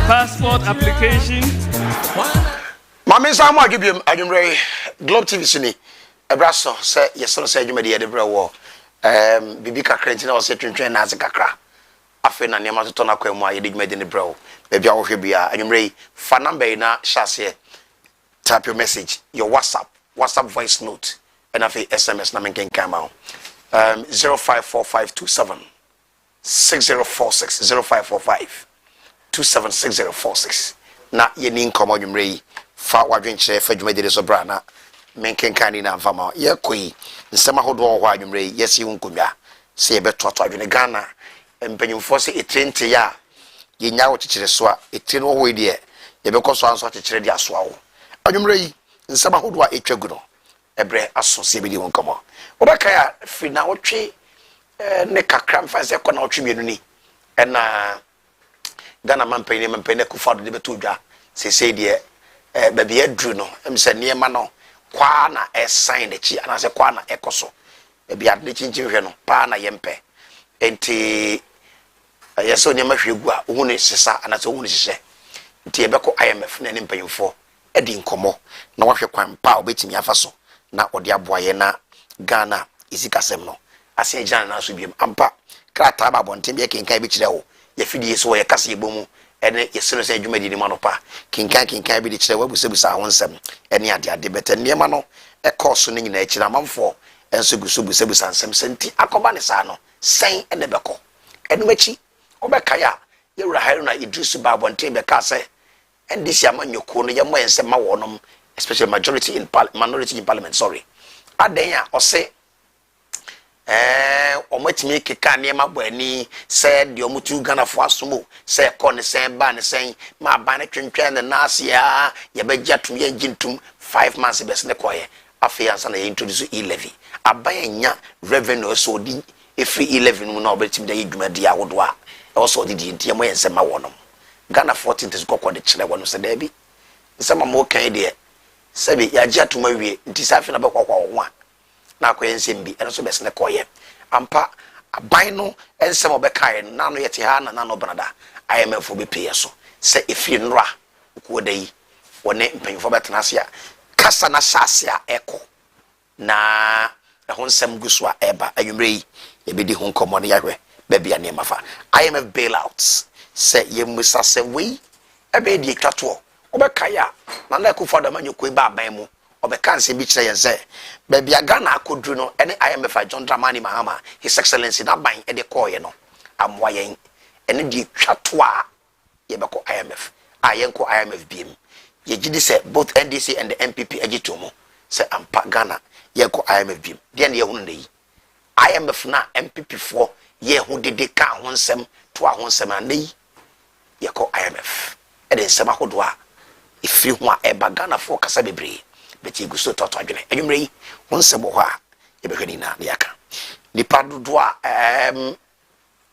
passport application. Mama Asamoah give you a Globe TV sini. Ebraso say yesterday say adwuma de bra wo. Bibi kakra ntina o se twentwen na ase kakra. Afi na niam atoto na kwamu aye de dwuma de ne bra wo. Bebia wo hwe bia adwumre fa number na shase. Type your message, your WhatsApp voice note, and afi SMS na menken kama. 054527 6046 0545 276046 na yeni nkomo dwumre fa wadwenche fa dwuma de so bra na menken kani na mfama ye koi nsema hodo ho adwumre yesi nkomia se ye betoto adwene Ghana empanyimfo se etrente ya ye nya wo kikire so a etire no ho de ye bekoso anso kikire de aso awo adwumre nsema hodo a etwagu no ebre aso se be di nkomo obaka ya fi na wotwe ne kakra mfa se ko na wotwe mienu ni na Ghana mampene kufado de beto dwa se de baby adru no emse niema no kwa na sign de chi anase kwa na ekoso baby ade chinchin hwe no pa na yempe enti yeso niema hwegu a ohunu sesa anase ohunu hihye enti ebeko IMF na ne mpanyimfo edi nkomo na wahwe kwan pa obetimi afaso na ode aboaye na Ghana isikasem no ase Ghana na so biem ampa krata ba bonten be kenkan bi kire wo ye fidie so ye kase ebomu ene yesero se adwuma di ni manopa kinkan bi di kire wa busebusa ho nsem ene ade beten niema no e course no nyina akira mamfo enso busebusa nsem senti akoba ne sa no sen ene beko ene machi obeka ya ye wura hairo na Idris ba bonten be ka se ndisi amanyoko no ye mo ensem ma wonom especially minority in parliament sorry aden ya ose omatimi keka niema boani se de omutu Ghana fo asomo se ko ne sen ba ne sen ma ba ne twentwen ne nase ya ye begya tum ye gintum 5 months bes ne koye afi ansa na ye introduce e-levy abanya revenue so di efri e-levy mu na obetim da yedwuma dia wodo a also di ntie mo yense ma wonom Ghana 14 tis kokko de kire wono se da bi nsema mo kan de sebi ya gya tum awie nti safi na bekwa kwa wo a na akwense mbi eno so bes ne koye ampa aban no ensem obekae na no yete ha na no brada IMF be pay so se efie nra ko dai wone mpanyfo betena se a kasa na shase a eko na ehonsem guso a eba anwumre yi ye bedi ho nkomo ne yahwe babia ne mafa IMF bailouts se ye musa se we ebe di twato obekae a na Akufo Addo manyoko ba aban mu obekanse bi kire yense babia Ghana akodru no ene IMF John Dramani Mahama His Excellency na ban e de koye no amwayen ene di twato a ye beko IMF ayenko IMF biem ye gidi se both NDC and the MPP agitomo se ampa Ghana ye ko IMF biem de ne ye hunu nei IMF na MPP fo ye hu dede ka ho nsem to a ho nsem anei ye ko IMF e de nsem ahodo a ifiri ho a eba Ghana fo kasa bebre beti gusto toto adwene anwumre yi ho nsem ho a ye behani na de aka nipa dodo a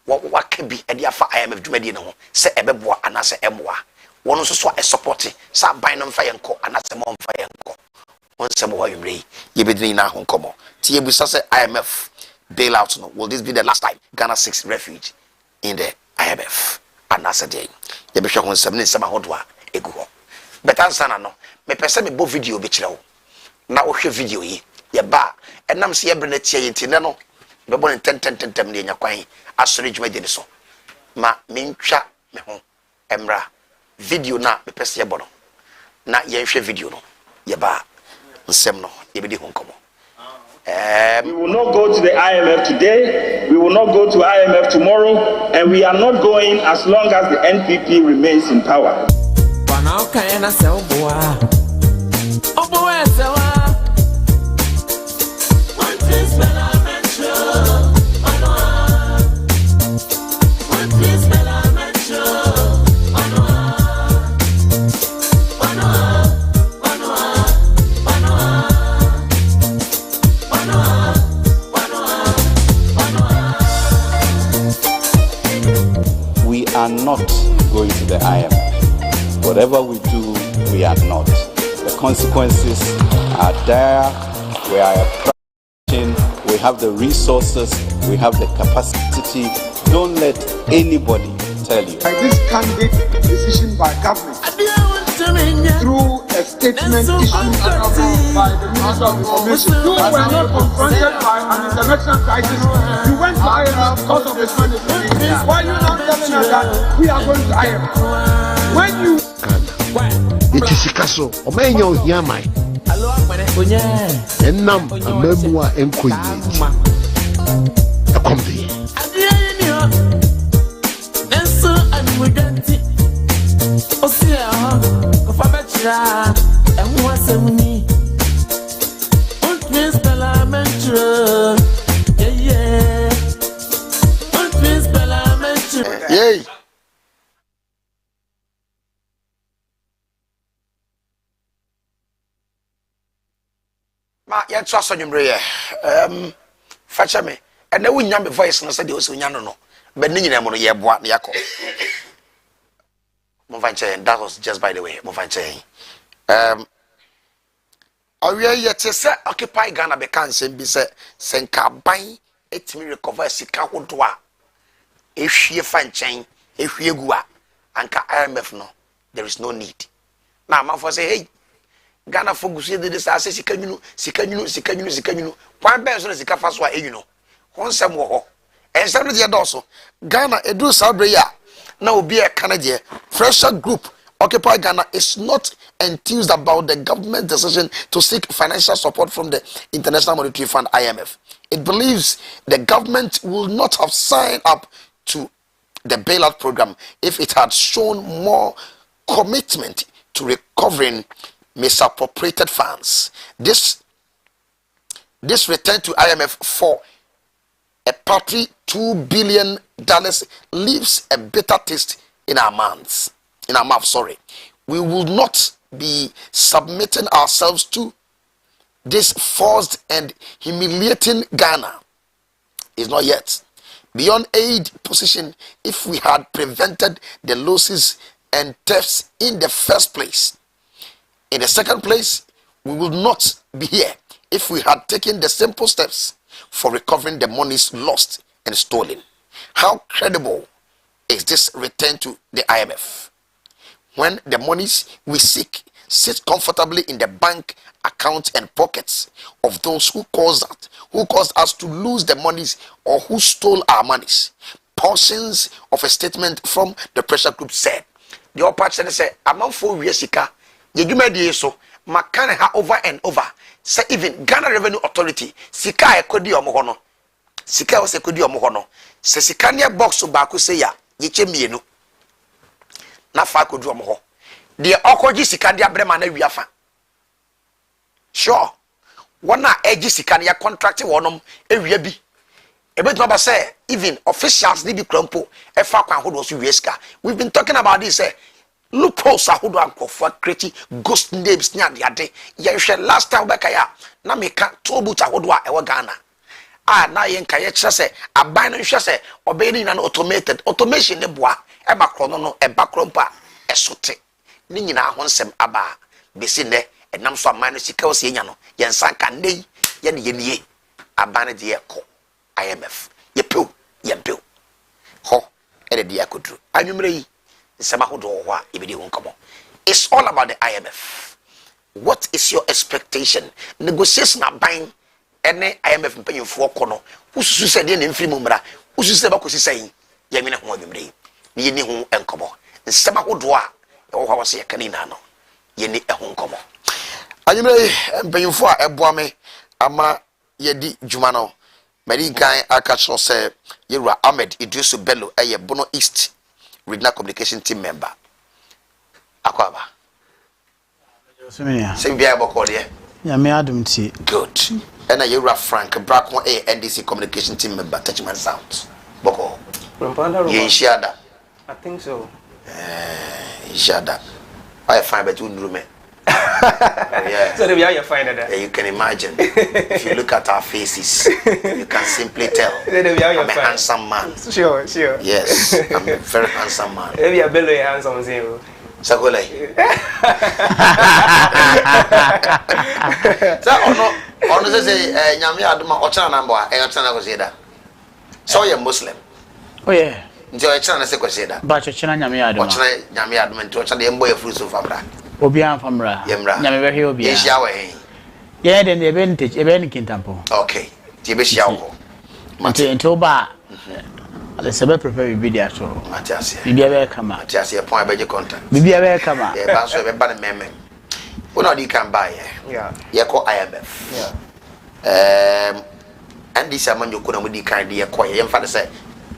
waka bi e de afa IMF dwumadi ne ho se ebeboa anase emboa wono so a support sa ban no mfa yenko anase mo mfa yenko ho nsem ho anwumre yi ye bedini na ho nkomo ti ye busa se IMF bailout no will this be the last time Ghana seeks refuge in the IMF anase day ye behwe ho nsem ne nsem ahodo a egu ho betansa na no me pese me bo video be kire wo na wo hwe video yi ye ba enam se ye bre na tie yenti ne no be bo tentem ne nya kwan asore dwuma de ne so ma mentwa me ho emra video na me pese ye bo no na ye hwe video no ye ba nsem no ye be di ho nkomo. We will not go to the IMF today, we will not go to IMF tomorrow, and we are not going as long as the NPP remains in power. We are not going to the IMF. Whatever we do, we are not. The consequences are there. We are a nation. We have the resources. We have the capacity. Don't let anybody tell you. This candidate is decision by government through a statement issued by the Minister of Information. You were not confronted by an international crisis. You went to IMF because of the management. Why are you not telling us that we are going to IMF? When you it is Sikaso, Omenyo Yamai, and Nam, a memoir and Queen. A comedy. Yay. Ma ya trust on your fetch me and then we nyam voice no say the also nyano no but ni nyina mo no ye boa na yakọ mo vanche that was just by the way mo vanche awie ye te se occupy Ghana be kan sem bi se senka ban etimi recover sika hodo a ehwie fa nchen ehwie gu a anka IMF no there is no need na ma for say hey Ghana for gusu de this say sika nyunu kwan ben so sika fa so a enyuno honsem wo ho ensem de doso Ghana edu sabre ya na obi e kanade fresher group Occupy Ghana is not enthused about the government's decision to seek financial support from the International Monetary Fund IMF. It believes the government will not have signed up to the bailout program if it had shown more commitment to recovering misappropriated funds. This return to IMF for a paltry $2 billion leaves a bitter taste in our mouths. We will not be submitting ourselves to this forced and humiliating Ghana. Is not yet beyond aid position if we had prevented the losses and thefts in the first place. In the second place, we will not be here if we had taken the simple steps for recovering the monies lost and stolen. How credible is this return to the IMF when the monies we seek sit comfortably in the bank accounts and pockets of those who caused us to lose the monies or who stole our monies? Portions of a statement from the pressure group said, the upper channel said, among 4 years, you so makane ha over and over. Say even Ghana Revenue Authority, sika ekodi omohono. Sika was ekodi omohono. Se sika ne box baako say ya, yeche mienu. Na fa kodu omoho. De okoji sika de abrema na wiafa. Sure. Wana eji sika ne ya contract wonom ewia bi. Ebetuma ba say even officials ni bi krampo e fa kwan hodo so wieska. We've been talking about this loopholes ahodo ankofo create ghost names nya de ade ye hwe last time back ya na meka tobu ahodo a ewo Ghana na ye nka ye kire se aban no hwe se obey na automated automation ne boa e ba krono no e ba krompa e sote ni nyina ho nsem aba besi ne enam so aman no sika o se nya no ye nsanka nei ye ne ye nie aban de ye ko IMF ye pew ho e de ye kodru anwumre yi. It's all about the IMF. What is your expectation? Negotiation are buying any IMF paying for kono. Who said in free mumra? Who said about saying, Yamina Hombre, Yeni home and come on. And Samahodoa, or how was a canina no? Yeni a home come on. I am paying for a boame, Ama Yedi Jumano. Marikai Akacho say, Yura Ahmed Idrisu Bello, a Bono East. Regional communication team member. Akwaba. Say be able call here. Yeah, me Adam T. Good. And a Yura Frank Brackon A NDC communication team member. Touchman Sounds. Boko. You share that. I think so. Share that. I find between room. Yeah. So you find that. Yeah, you can imagine. If you look at our faces, you can simply tell. I'm a handsome man. Sure. Yes, I'm a very handsome man. Maybe a belly handsome zero. Sagole. Ono say nyame adoma ochana namba e ochana go say that. So you're Muslim. Oh yeah. nti o chana se kwese da ba chechena nyame adoma o chana nyame adoma nti o chana embo ya fruit so famra obi an famra nyame be hwe obi ye hia wa hen ye de ebe ntage ebe nkintampo okay ti be hia wo mate oba ale sebe prepare bibi dia so matiasia bibi ebe kama matiasia point be je contact bibi ebe kama e ba so ebe ba ne meme una di kan ba ye ko IMF and this amanyo kuna mo di kan de ye ko ye mfa de say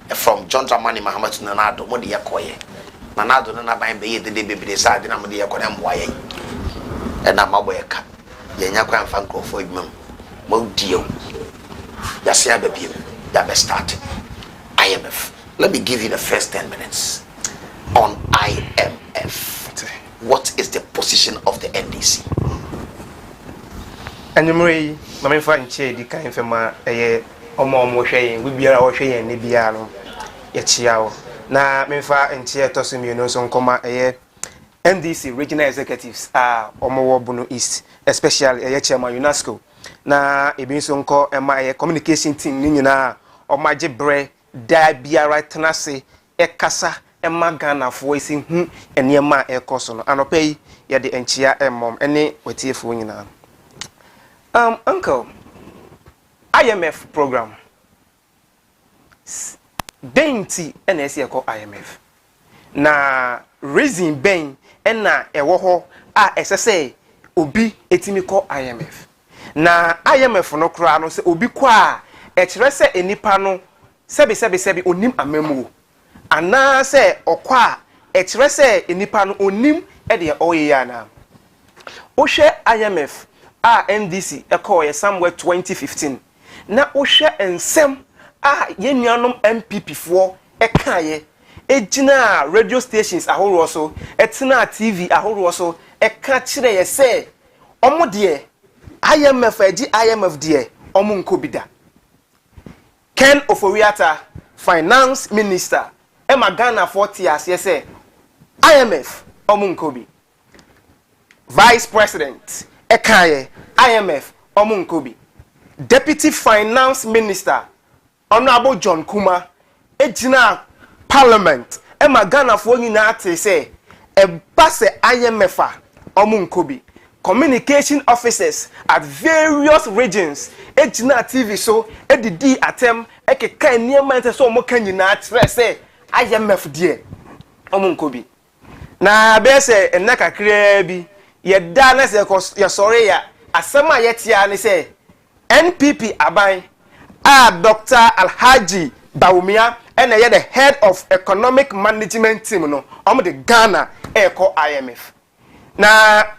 from John Dramani Mahamat to Nanado mo de ye ko ye Nanado na ban be ye de bebere sa de na mo de ye ko na mboa ye e na mabo ye ka ye nya kwa mfa nkofo edwum mo dio ya se ababiem ya be start IMF. Let me give you the first 10 minutes on IMF. What is the position of the NDC? Anymore, my friend, di kan fema omo hwe we biara wo hwe yen ne biara no ye chiawo na memfa enche tosumi no so nkoma NDC regional executives omo wo Bono East, especially chairman UNESCO na ebi so nko ema communication team ni nyina omaje bre da biara tenase kasa ema Ghana fo esi hu enema ekoso no anopai ye de enchia emom ene wetiefo nyina. Uncle, IMF program. Denti NSC call IMF. Na reason ben na ewo ho SSA obi etimi call IMF. Na IMF no kra no se obi kwa e kire se enipa no sebi onim amemu. Ana se okwa e kire se enipa no onim e de oye na. O hwe IMF NDC call somewhere 2015 na ohwe ensem yenuanom MPP for ekaye ejina radio stations ahoro so etina TV ahoro so eka kire ye say omo de IMF agi IMF de omo nkobida Ken Oforiata finance minister Ghana 40 years ye say IMF omo nkobi vice president ekaye IMF omunkobi deputy finance minister honorable John Kuma ejina parliament Ghana for nyina ate say base IMF omunkobi communication officers at various regions ejina TV so edidi atem ekeka niema nte so omoka nyina atre say IMF die omunkobi na be say enaka kra bi yeda na say ya sorry ya Asamoah yetia ni say NPP aban Dr. Alhaji Baumia and the head of economic management team no the Ghana call IMF. Now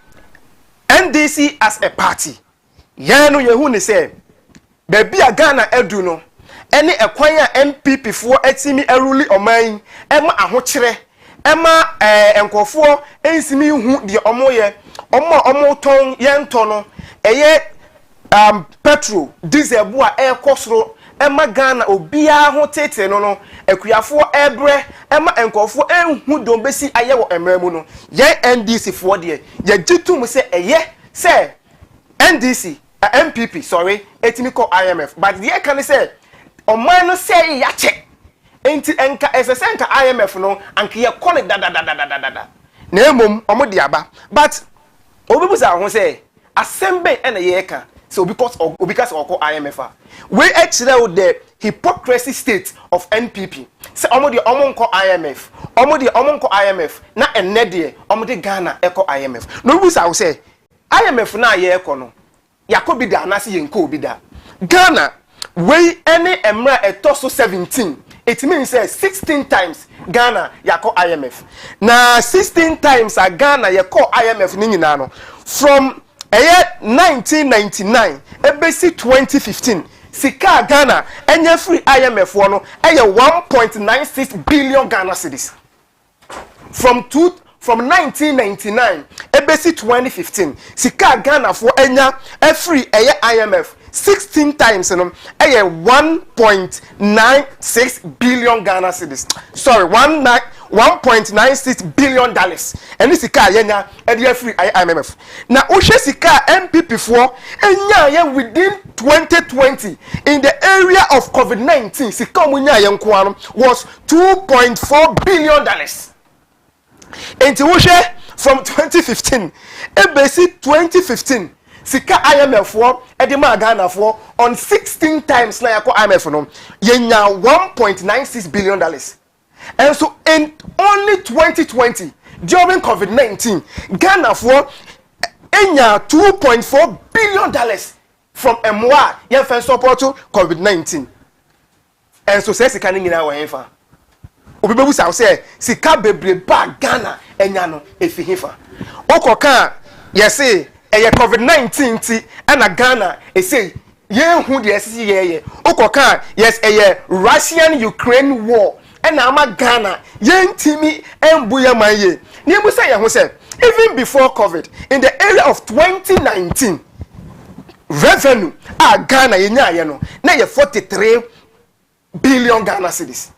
NDC as a party yanu yehu ni say baby a Ghana edu no any ekwanya NPP for etimi eruli oman ema ahokyere ema enkofo ensimi hu de omoye omo ton yento no petrol diesel bu a ekosoro ema Ghana obia ho tete no akuyafo ebre ema enkofo enhu dombesi aye wo emramu no ye NDC fo de ye gitum se se NDC MPP sorry etimi call IMF but ye can say oman no say ya check enti enka esesenta IMF no anka ye call it da na emom omo de aba but obibusa ho say assemble na ye ka so because of IMF we actually the hypocrisy state of NPP say omo de omo nko IMF IMF na enne de omo de Ghana eko IMF no busa say IMF na ye eko no yakobi da na se ye nko obi da Ghana we any emra etoso 17 it means 16 times Ghana yako IMF na 16 times a Ghana yako IMF ni nyina no from 1999 ebesi 2015 sika Ghana enye free IMF wono 1.96 billion Ghana cedis from 1999 ebesi 2015 sika Ghana for enya free IMF 16 times 1.96 billion Ghana cedis sorry $1.96 billion. And this sika yenya e free IMF. Na ohwe sika MPP for enya within 2020 in the area of COVID-19 sika omunya ye nko ano was $2.4 billion. And ohwe from 2015 e basic 2015 sika IMF for edema Ghana for on 16 times na yako IMF no yenya $1.96 billion. And so in only 2020 during COVID-19 Ghana for enya $2.4 billion from MWA yen first support to COVID-19. And so say sika nyina wa yenfa obi bebu sa say sika bebre ba Ghana enya no efi hefa okoka yesi eye COVID-19 ti na Ghana say yen hu de sisi ye okoka yes eye Russian Ukraine war na ama Ghana yen timi embuya maye ni ebu say ye ho say even before COVID in the area of 2019 revenue Ghana yenya ye no na ye 43 billion Ghana cedis.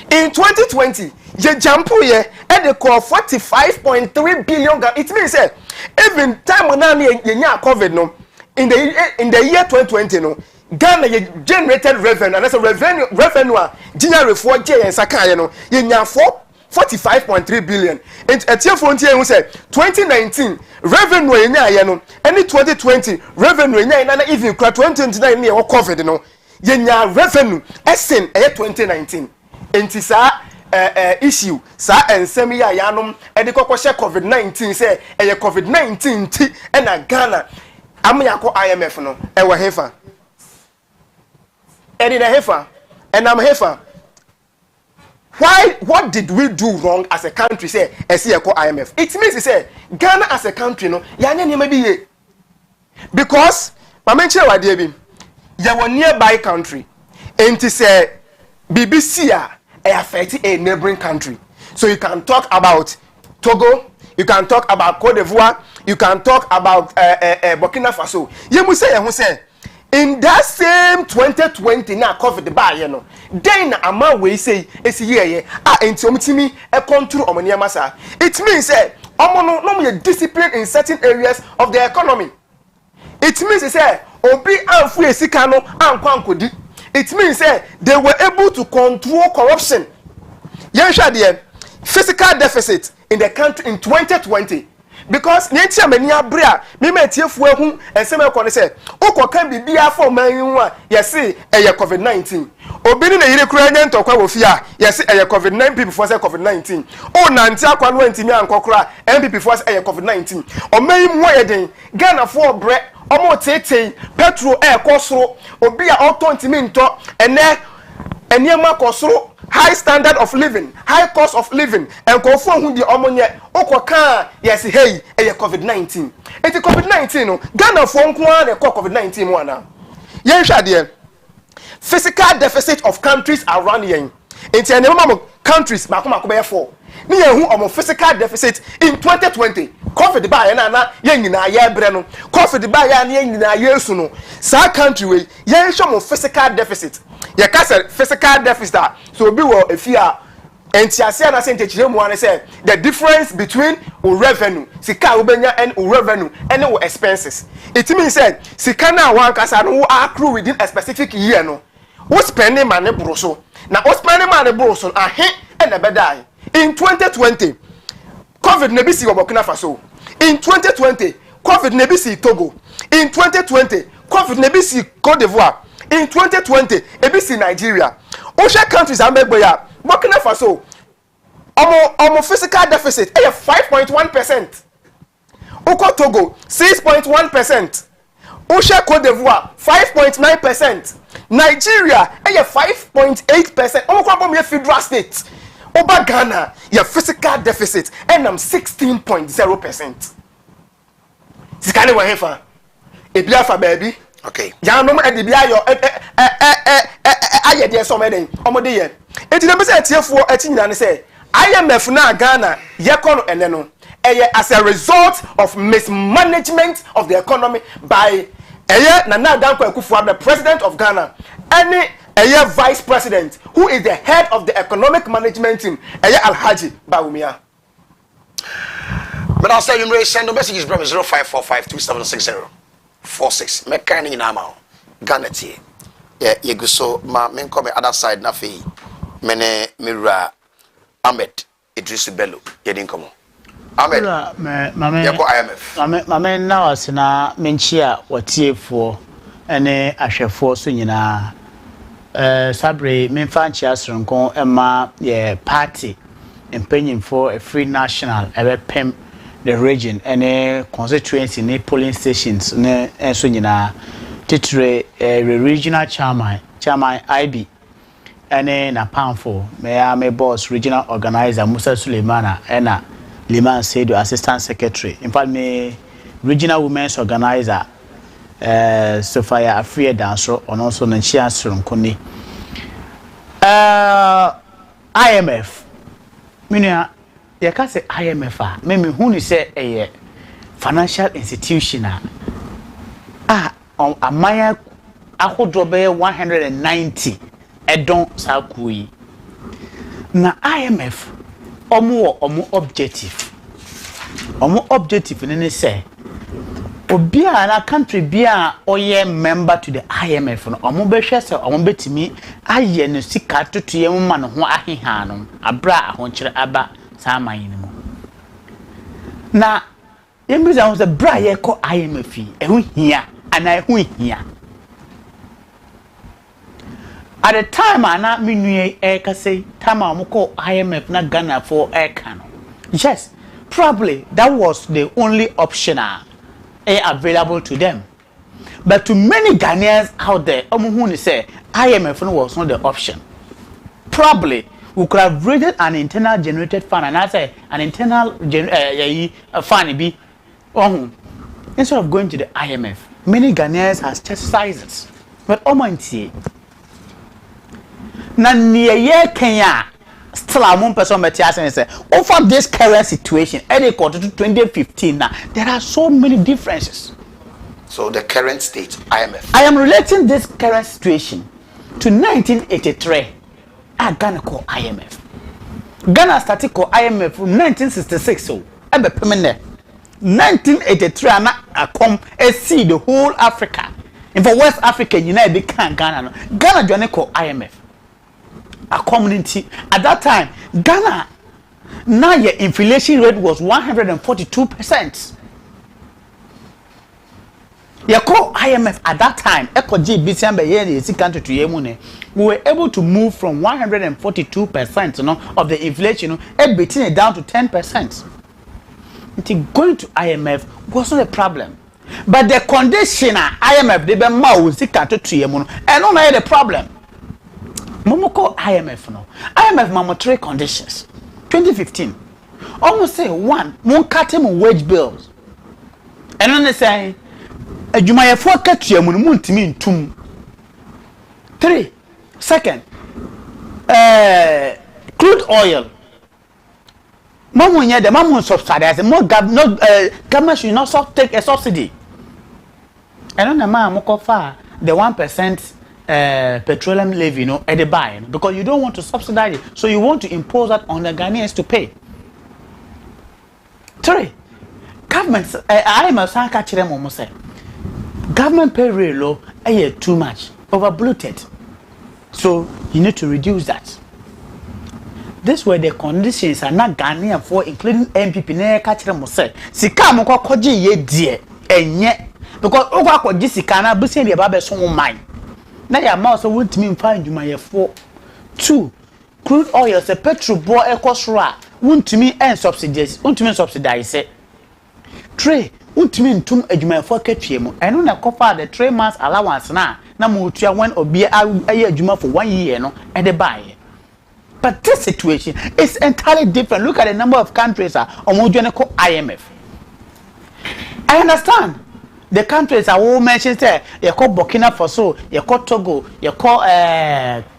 In 2020 ye jampu ye and they call 45.3 billion Ghana. It means even time when yenya COVID no in the year 2020 no Ghana ye generated revenue and that's a revenue generate for J and Sakaya no yenya 45.3 billion. And at your frontier who said 2019 revenue yenya ye no and 2020 revenue yenya even 2029 near COVID no yenya revenue essen 2019 enti sa issue sa ensem ya yanom e de kokoshe COVID-19 say COVID-19 ti na Ghana amyako IMF no e wa hefa and in a hefa and am hefa. What did we do wrong as a country say esiyako IMF? It means say Ghana as a country no ya nya nyema bi ye because ma menche wa de bi ya were nearby country and say BBC affect a neighboring country. So you can talk about Togo, you can talk about Cote d'Ivoire, you can talk about Burkina Faso. You say in that same 2020 na COVID ba ye no then ama we say esi ye enti omtimi e control omaniama sa. It means say omo no me discipline in certain areas of the economy. It means say obi anfu esika no ankwankodi. It means they were able to control corruption. Yensha there physical deficit in the country in 2020 because nyentia mani abrea me metiefu ehu ensem ekọ ne say okoka bibia for man a yesi eye COVID-19 obi ni na yire kura nya ntokwa wo fi a yesi eye COVID-19 people for say COVID-19 o nanti akwa no antimi ankokora MPP for say eye COVID-19 o mai mu yeden Ghana for bre omo tete petrol kosoro obi a auto ntimi nto eniema kosoro high standard of living, high cost of living, and Kofi who the omonye okoka yes hey COVID-19. It's COVID-19 no Ghana for nko na COVID-19 mo ana. Yensha there physical deficit of countries around yen. Enti enema countries makoma ko be 4. Ni yen hu omo physical deficit in 2020. COVID ba ye na yen nyina ye bre no. COVID ba ya na yen nyina ye su no. Sa country we yen show mo physical deficit. Ye ka say physical deficit so be wo efia entiase na say ntechire mu an say the difference between revenue sika ubenya and revenue and expenses. It means say sika na wan kasa no accrue within a specific year no wo spending money broso na wo spending money broso ahe na bedai. In 2020 COVID nebi si Burkina Faso. In 2020 COVID nebi si Togo. In 2020 COVID nebi si Cote d'Ivoire. In 2020 ebisi Nigeria. Ocean countries amegboya Burkina Faso omo physical deficit 5.1%. Oko Togo 6.1%. Ocean Cote d'Ivoire 5.9%. Nigeria 5.8%. Omo kwa bom ye federal state. Oba Ghana your physical deficit and 16.0%. Sikane wa hefa. Ebiafa baby. Okay. Ya no e de bia yo aye de so meden omode ye. Enti na be say tiefo ati nyina ne say IMF na Ghana ye kono ene no as a result of mismanagement of the economy by Nana Dankwa Akufo-Addo, the president of Ghana. Any a vice president who is the head of the economic management team, Alhaji Bawumia. But I'll say you may send a message from 0545276046. Mekani nama Ghana tie. Yeah, you go so ma men come other side na fe. Mene Mira Ahmed Idris Bello. You didn't come. Ahmed. Mame. You go IMF. Mame na wasena menchia watiefo ene ahwefo so nyina sabre memfa nchia soronko ema ye party empenyimfo a free national pem the region ene constituency ne polling stations ne enso nyina titre regional chairman IB ene na pamfo me boss regional organizer Musa Suleimana ena Liman Seidu assistant secretary in fact me regional women's organizer Sophia Afria Danso on also Nanchia Sronkoni IMF Minia ya ka say IMF a me hu ni say financial institution amaya ahodo be 190 edon sakui na IMF omo objective ni say obia na country bia oye member to the IMF no omo be hwe say omo betimi aye no sika totoye mma no ho aheha no abra ahonkyere aba saman ni mo na yembiza ho say bra ye ko IMF ehu hia ana ehu hia at the time ana menue ka say time omo ko IMF na Ghana for ka no yes probably that was the only option available to them, but to many Ghanaians out there omuhuni say IMF was not the option. Probably we could have raised an internal generated fund and I say an internal fund be instead of going to the IMF. Many Ghanaians has chastised it, but omantie na niye Kenya still among person and say over this current situation any quarter to 2015 now there are so many differences. So the current state IMF, I am relating this current situation to 1983 Ghana call IMF. Ghana started call IMF from 1966 so ebe permanent 1983 ana come see the whole Africa in for West Africa United Ghana no Ghana join call IMF a community at that time Ghana now your inflation rate was 142%. You call IMF at that time we were able to move from 142% of the inflation beating it down to 10%. Going to IMF wasn't a problem, but the condition IMF they be and only the problem. Momoko IMF no. IMF mamo 3 conditions. 2015. Almost say one, mon cut him wage bills. And then they say adwumayefo akatua mu no ntimi ntum. 3. Second, crude oil. Mamu nya the mamu subsidize more government should not take a subsidy. And then the man moko fa the 1% petroleum levy, at the buy, because you don't want to subsidize it, so you want to impose that on the Ghanaians to pay. 3. Government, I am a sanka chiremo say, government pay really low, too much, over bloated, so you need to reduce that. This were the conditions are not Ghanaian for, including MPP. Ne kachiremo say, sika mo kwaji ye die enye, because ogwa kwaji sika na busi ndi babe so mine. Na ya mouse won't mean find you my 4. 2. Crude oil se petrol bo ekosra won't mean and subsidies won't mean subsidize. 3. Won't mean tum adwuma for ketwemo eno na kofa the 3 months allowance na mo tua when obi aye adwuma for 1 year no e de buy. But this situation is entirely different. Look at the number of countries omo call IMF. I understand. The countries are all mentioned there. You call Burkina Faso, you call Togo, you call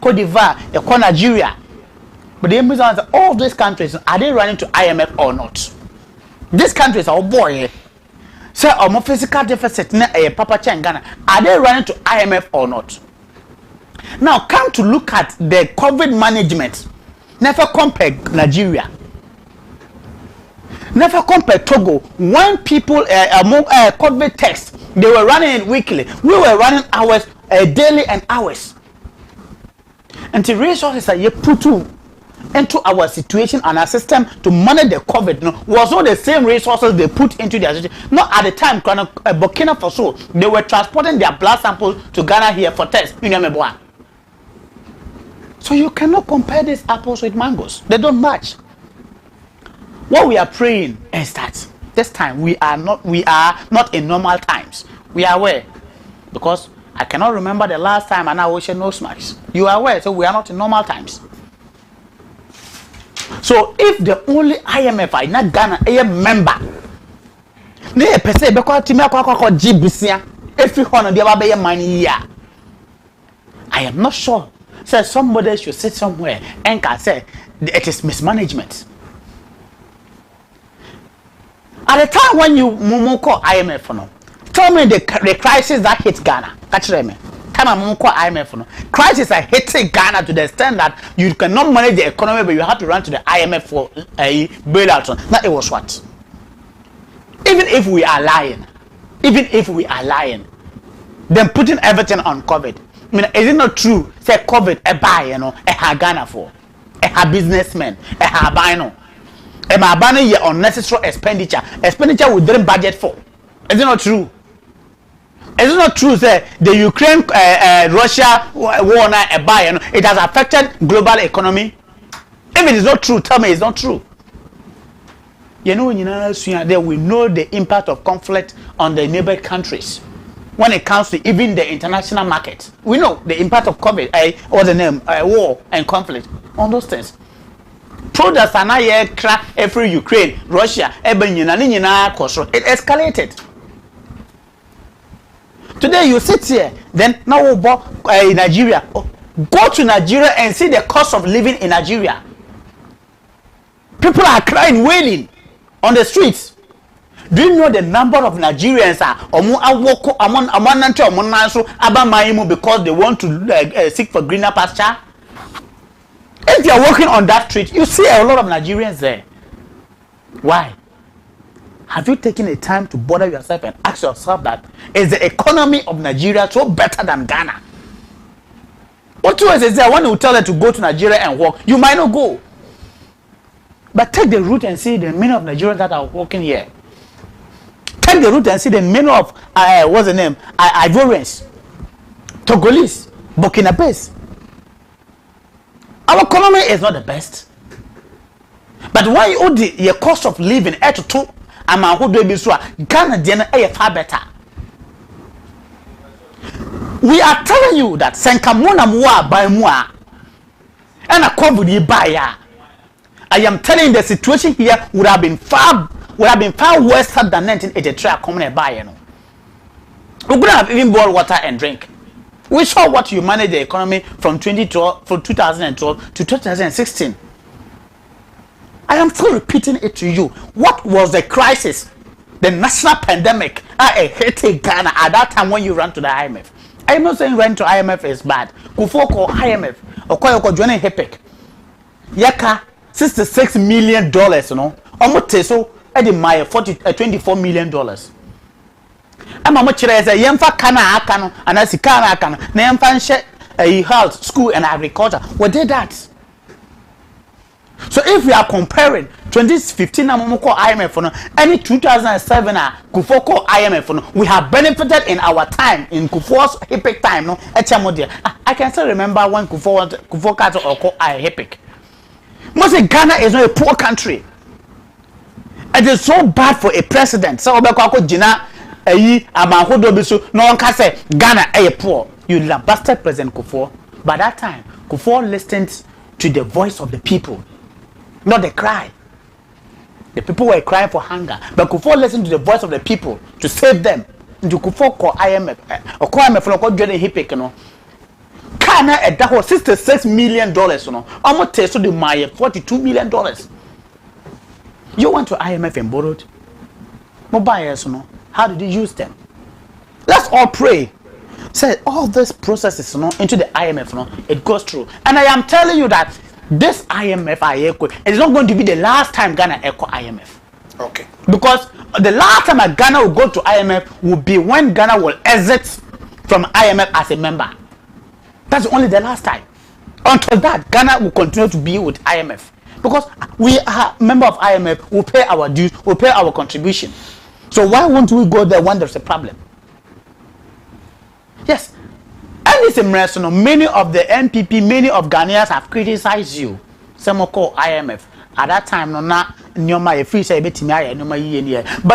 Cote d'Ivoire, you call Nigeria. But the question is, all these countries, are they running to IMF or not? These countries are all boy. So, our physical deficit, Papa Ghana, are they running to IMF or not? Now come to look at the COVID management. Never compare Nigeria. Never compare Togo. When people among COVID tests, they were running it weekly. We were running hours, daily and hours. And the resources that you put into our situation and our system to manage the COVID was not the same resources they put into their system. Not at the time, Burkina Faso, they were transporting their blood samples to Ghana here for tests. So you cannot compare these apples with mangoes. They don't match. What we are praying is that this time we are not in normal times. We are aware, because I cannot remember the last time and I wish no smash. You are aware, so we are not in normal times. So if the only IMF are not Ghana a member, they per se because Timia Gibisia, every one of the money here. I am not sure. So somebody should sit somewhere and can say it is mismanagement. At the time when you call IMF, tell me the crisis that hit Ghana. Catch me. Time I call IMF, crisis are hitting Ghana to the extent that you cannot manage the economy, but you have to run to the IMF for a bailout. Now it was what? Even if we are lying, then putting everything on COVID. I mean, is it not true? Say COVID, a buy, a Ghana for, a businessman, a bino. A banning your unnecessary expenditure we didn't budget for. Is it not true? Is it not true that the Ukraine Russia war now a buy, it has affected global economy? If it is not true, tell me it's not true. There we know the impact of conflict on the neighboring countries. When it comes to even the international market, we know the impact of COVID, war and conflict on those things. Products are not yet every Ukraine, Russia, it escalated. Today you sit here, then now in Nigeria. Go to Nigeria and see the cost of living in Nigeria. People are crying, wailing on the streets. Do you know the number of Nigerians because they want to seek for greener pasture? If you are walking on that street, you see a lot of Nigerians there. Why? Have you taken the time to bother yourself and ask yourself that is the economy of Nigeria so better than Ghana? What choice is there when you tell them to go to Nigeria and work? You might not go. But take the route and see the many of Nigerians that are working here. Take the route and see the many of what's the name? Ivorians, Togolese, Burkinabés. Our economy is not the best. But why you the cost of living at to Ghana far better. We are telling you that Senkamona Mua by Mua and a COVID buyer. I am telling you the situation here would have been far worse than 1983 coming buyer. We couldn't have even boiled water and drink. We saw what you managed the economy from 2012 to 2016. I am still repeating it to you. What was the crisis? The national pandemic hitting Ghana at that time when you ran to the IMF. I am not saying running to IMF is bad. Kufo call IMF or call joining HIPIC. Yaka $66 million, almost so at the Maya $24 million. I'm a much as a yamfa kana akano and as a kana akano, Namfan a health, school and agriculture. What did that? So if we are comparing 2015 IMF any 2007 Kufoko IMF, we have benefited in our time in Kufo's HIPIC time. I can still remember when Kufo Kato or HIPIC. Most Ghana is not a poor country. It is so bad for a president. So Jina no one can say Ghana a poor. You lambasted President Kufo. By that time, Kufo listened to the voice of the people. Not the cry. The people were crying for hunger. But Kufo listened to the voice of the people to save them. Into Kufo call IMF. Or call IMF for Jordan HIPIC, Ghana at that was $66 million, Almost to the Maya $42 million. You went to IMF and borrowed. Mobiles, how did you use them? Let's all pray say all these processes into the IMF it goes through, and I am telling you that this IMF is not going to be the last time Ghana echo IMF. Okay. Because the last time Ghana will go to IMF will be when Ghana will exit from IMF as a member. That's only the last time. Until that, Ghana will continue to be with IMF. Because we are member of IMF, we pay our dues, we pay our contribution. So why won't we go there when there's a problem? Yes. And it's a many of the NPP, many of Ghanaians have criticized you. Some call IMF. At that time, but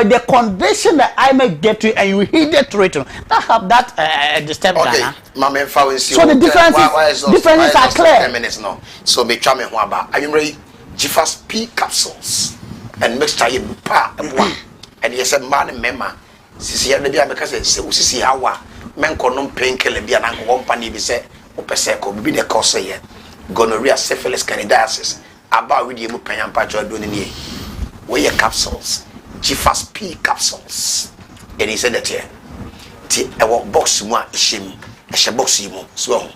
the condition that IMF get to and you heeded to it, that have that disturbed Ghana. So the differences are clear. 10 minutes now. So me try me ho aba. Are you ready? Jifas P capsules and mixture you pa and yes a man member. Sisi ya bia make say sisi hawa men konom painkiller bia na company bi say opese ko bi de cause ye gonorrhea, syphilis, candidiasis. About with you pen and patch or doing it. Where your capsules, Jifas P capsules. And he said that here. I walk box one shim, a shabox you so.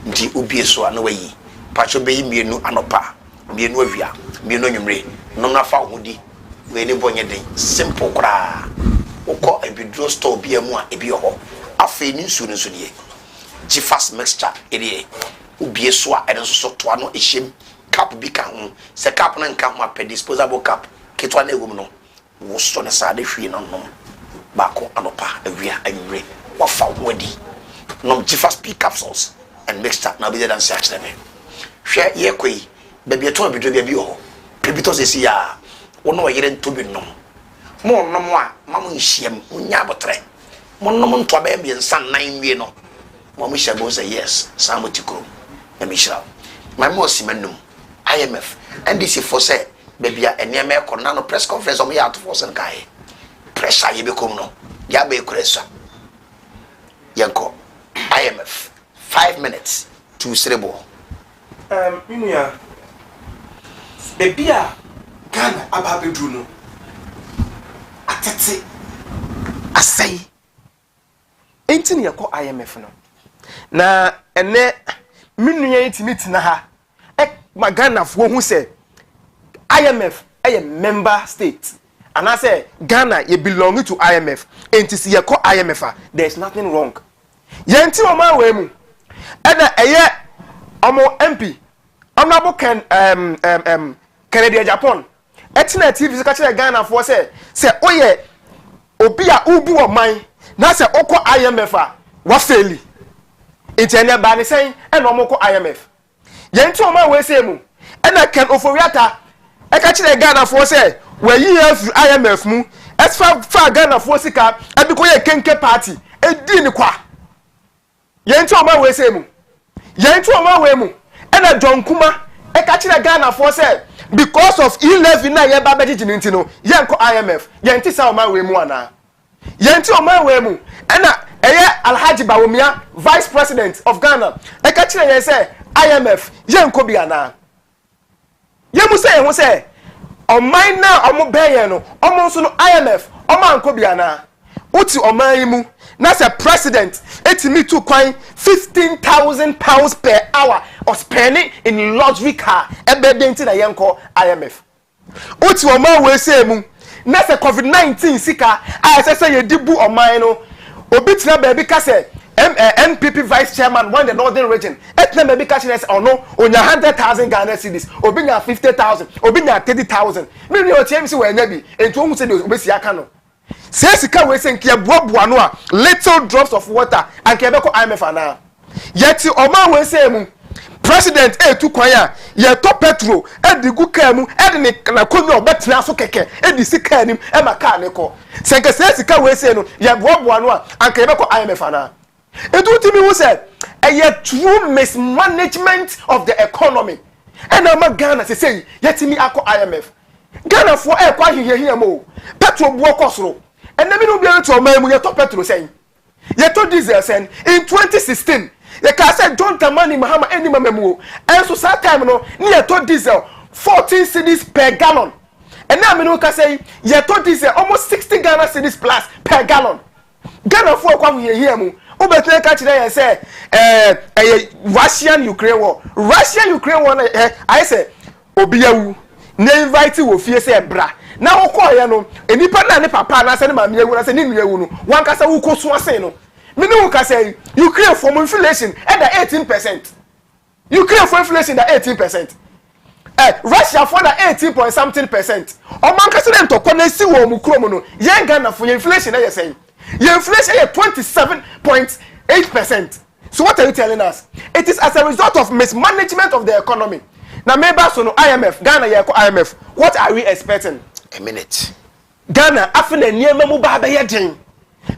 Nti ubi so no way. Patcho be me no anopa, me no via, me no numre, no na fa hudi. We ni bonye den simple kra. Oko e bi draw store bi amu a e bi ho. Afa ni nsu nsu die. Jifas mixture e die. Ubi so a e so to ano e shim. Cap be can se cap na nka ho a disposable cap ketwa na egum no wo so ne sa de hwie no no ba ko anopa awia anwure wa fa wadi no Jifas P capsules and mixture na be than 6 them hwe ye koi ba bi to bido bi ho pebito se si ya wo no yere nto bi no mo no mo a ma mo nhiem nya abotre mo no mo nto ba bi nsan nan wie no mo mo hye go say yes sam tikro na mi shira my mo simanum IMF and this for say baby a eniema ekona no press conference o me ya to force nkai pressure ye be kom no ya be kuresa yanko IMF 5 minutes to serebo minia baby a Ghana ababedu no atete asai enti ne yakọ IMF no na ene minia intimate na ha Ghana for who say IMF a member state and I say Ghana you belong to IMF and to see you call IMF there's nothing wrong yenti o man we mu and eye omo MP honorable Kennedy Japan etina TV ka kire Ghana for say oye obi a ubu o man na say okọ IMF a wa faili intene ba ne say and omo ko IMF yenti o ma we say mu ena ken oforiata e ka kire Ghana for say we yi IMF mu fa Ghana for sika e bi ko ye kenke party e di ni kwa yenti o ma we say mu yenti o ma we mu ena John Kuma e ka kire Ghana for say because of 11 na ye ba beji nti no ye nko IMF yenti sa o ma we mu ana yenti o ma we mu ena eye Alhaji Bawumia vice president of Ghana e ka kire ye say IMF yenko bi ana yemu say oman na omo beye no omo so no IMF omo anko bi ana uti oman yi mu na say president etimi to kwan £15,000 per hour of spending in luxury car ebedenti na yenko IMF uti oman we say mu na say COVID-19 sika I say ye dibu oman no obi tina baby ka say NPP vice chairman one the northern region etna maybe catching us or no onya 100,000 Ghana cedis obinya 50,000 obinya 30,000 me ni o TMC we nya bi ento hu se de obesi aka no se sika we se nkia boaboa no a little drops of water and ke be ko IMF ana yeti o ma we se mu president etu kwan a ye to petrol edigu ka mu edini na konyo obetena so keke edi sika anim e maka ne ko se nke se sika we se no ye boaboa no a and ke be ko IMF ana it would me who said a true mismanagement of the economy. And I'm Ghana say, yet me ako IMF. Ghana for air quite here mo. Petrol walk osro. And let me know be able to me your top petrol saying. Yet to diesel saying in 2016, the car said don't money Mahama any memo. And so that time no near to diesel 14 cedis per gallon. And now me no can say yet to diesel almost 60 Ghana cedis plus per gallon. Ghana for come here mo. Ubetne catch there say Russian Ukraine war. Russian Ukraine war I say obiyawu na invite wo fie say bra. Na wo call ya no enipa na ne papa na say ne mama yewu na say ne nuyewu no wan ka say wo ko so ase no. Me no ka say Ukraine for inflation at the 18%. Ukraine for inflation at 18%. Russia for the 18.something%. O man ka say dem to konesi wo mu krom no. Yen Ghana for inflation na say. Your inflation is 27.8%. So what are you telling us? It is as a result of mismanagement of the economy. Now maybe so no IMF, Ghana IMF. What are we expecting? A minute. Ghana after the near memu ba be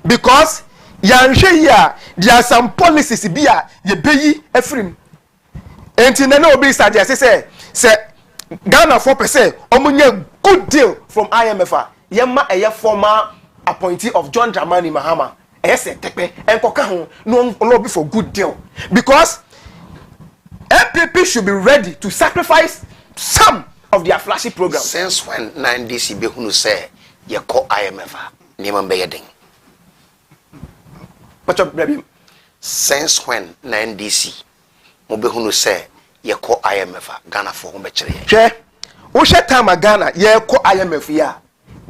because here there are some policies be ye beyi efrim. Enti na no be start say Ghana 4% omunye good deal from IMF. Yema eye former appointee of John Dramani Mahama. Yes, tepe enkoka ho no lobby for good deal because MPP should be ready to sacrifice some of their flashy programs. Since when 9DC be hunu say ye call IMF niam be yeding. Since when 9DC mo be hunu say ye call IMF Ghana for ho be kire. Hwe wo hwe time Ghana ye call IMF ya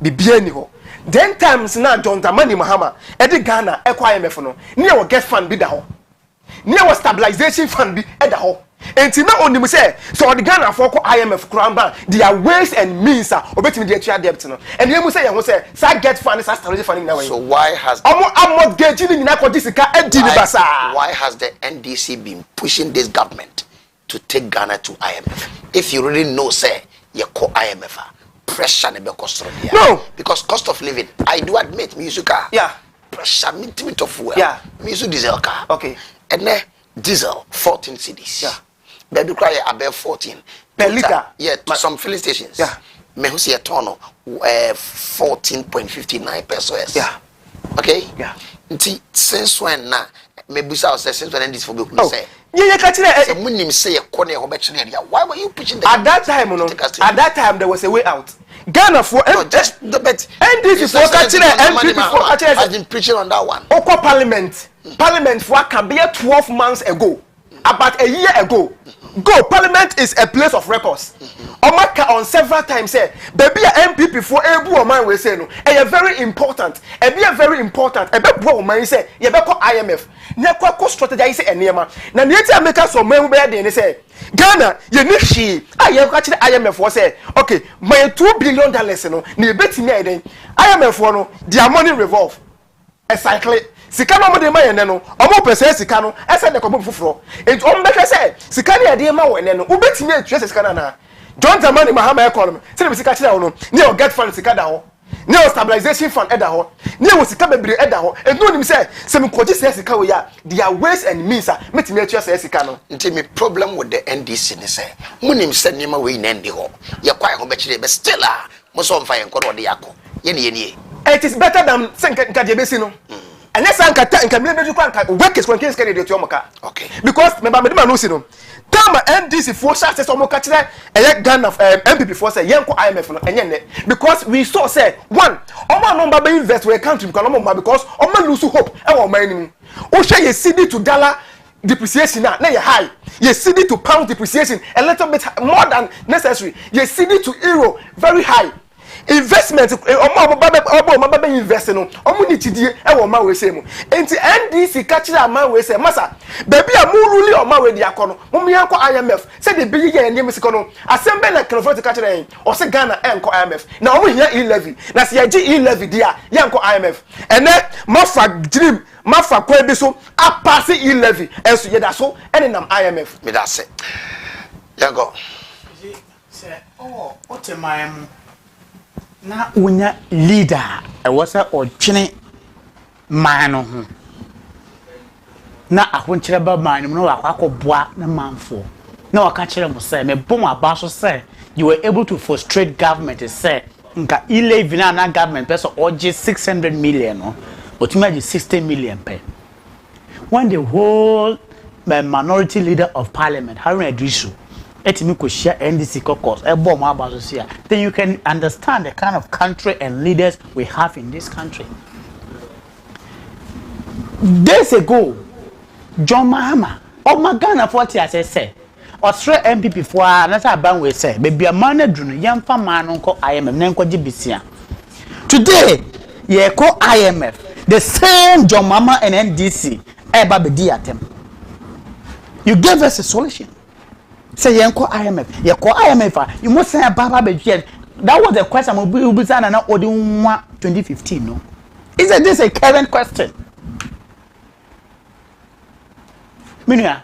bibia ni ho. Then times na John Dramani Mahama edi Ghana ekwa IMF no near we get fund bi da ho near we stabilization fund bi e da ho enti na onim say so the Ghana for IMF kramba their ways and means obetimi the actual debt no and you say you say get fund stabilization fund na way. So why has mortgage ni nyina ko disika edi ni basa? Why has the NDC been pushing this government to take Ghana to IMF if you really know say you call IMF pressure ne be cost of here? No, because cost of living, I do admit me use car. Yeah. Pressure me to fuel. Yeah. Me use diesel car. Okay. And then diesel 14 cedis. Yeah. Baby cry above 14 per liter. Yeah, to some filling stations. Yeah. Me who see a ton of 14.59 pesos. Yeah. Okay? Yeah. Since when na me busa say since when this for be say. Yeah, catch it. Say why were you pushing the At that time, no. At that time there was a way out. Ghana for just the bet. And this is what catch it. MPP for catch it. I've been preaching on that one. Oko Parliament. Parliament for can be 12 months ago. About a year ago. Parliament is a place of records. Omaka on several times said, baby MPP for ebu o man we say no. Very important. Very important. Bro man say, ye be call IMF. Na kwa strategize enema. Na nieti America so man be dey say, Ghana ye ni hwi. Ye kwa kire IMF for say, okay, my $2 billion no, na betimi eden. IMF for no, their money revolve. A cycle. Sika no mo de ma ye ne no omo pese sika no ese de kobo fufuro enti omo be say sika ne de ma wo ne no ubetimi atue sika na John Dramani Mahama economy se be sika kire wo no ne o get fund sika da ho ne o stabilization fund e da ho ne o sika bebre e da ho enti onim say se me koji sika we ya their ways and means metimi atue sika no nti me problem with the NDC ne say munim se nima we na ndi ho ye kwai ho be kire be still mo so mfa ye nkodo de yakọ ye ne it is better than nka je besi no. And let's work is when kids carry the Tomoka. Okay. Because remember, no see no. Tama NDC for such as Omo Kachira, a gun of MPP for say Yanko IMF and because we saw say one, Oma no Baba invest where country because Oma lose hope. Our money. Osha ye CD to dollar depreciation now high. Ye CD to pound depreciation a little bit more than necessary. Ye CD to euro very high. Investment omo invest no omo ni tidie e wo ma we say mu enti NDC ka kire ama we say masa baby a mu ruli o ma we dia ko no mo me anko IMF say de be ye ene misiko no asembe na Kofi ka kire en o se Ghana enko IMF na omo hia e-levy na se ye gi e-levy dia ye anko IMF ene mafa dream mafa kwa bi so a pass e-levy enso ye da so ene nam IMF me da se ya go say oh otemam na unya leader e wasa odwene man no ho na ahonkyere ba man no wakwakoboa na manfo na wakakere mo say me bom aba so say you were able to frustrate government say nka e-levy na government person oje 600 million no otuma 60 million per when the whole minority leader of parliament Haruna Idrisu etimi ko share NDC caucus ebo mo aba so sia then you can understand the kind of country and leaders we have in this country. days ago, John Mahama, oh my Ghana 40 as I say, or three MPP for another band we say, baby a man a drone, young man uncle IMF, Nanko GBC. Today, ye call IMF, the same John Mama and NDC, Baby Diatem. You gave us a solution. Say, you call IMF, you call IMF, you must say a Baba Baby. That was the question of Ubizana and Odin 2015, no? Isn't this a current question? Minya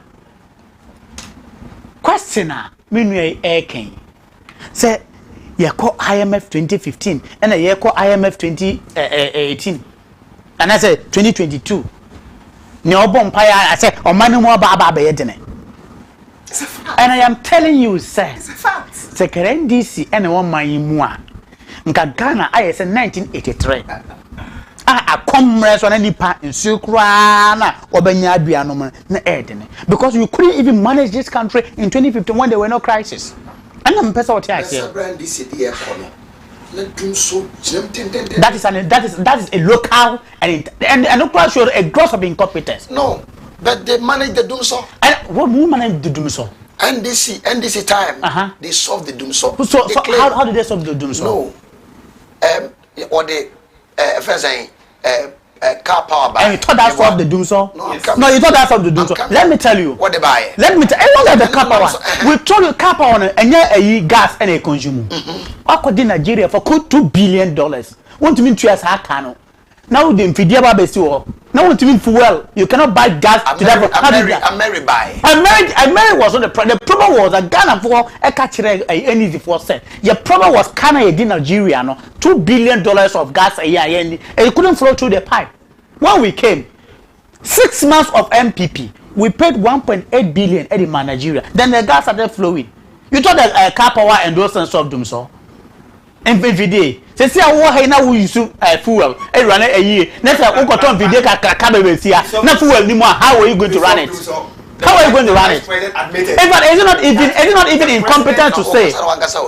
questioner Minya Aking say ye call IMF 2015 and ye call IMF 2018 and I say 2022 no bompire I say o manu mo baba be yedene. It's a fact. And I am telling you sir, it's a fact. Say NDC and one man mu a nka Ghana I say 1983 a comrades on any part in Sukrana or Benya Bianom na Edene. Because you couldn't even manage this country in 2015 when there were no crisis. And I'm person what I say. That is a local and local show a gross of incompetence. No, but they managed the doom so. And what managed the doom so? NDC time they solved the doom so. So how did they solve the doom so? No. Or the first saying car power by. And you thought that solved the doom so? No, you thought that solved the doom so. Let me tell you. What they buy? Let me tell you. Look at the car power. We told you car power and a gas and a consumer. According to Nigeria for $2 billion. Want to mean 2 years how now the Fidia Babesi now want to mean fuel. You cannot buy gas to that. Mary was on the problem. The problem was that Ghana for a catch any for said. Your problem was Canada in Nigeria no $2 billion of gas a year and it couldn't flow through the pipe. When we came 6 months of MPP, we paid 1.8 billion in Nigeria. Then the gas started flowing. You thought that car power and those and solved them so. MVD. Say I want now we use fuel. Run a year. Next time we got on video na fuel anymore. How are you going to run it? How are you going to run it? Is it not even incompetent to say?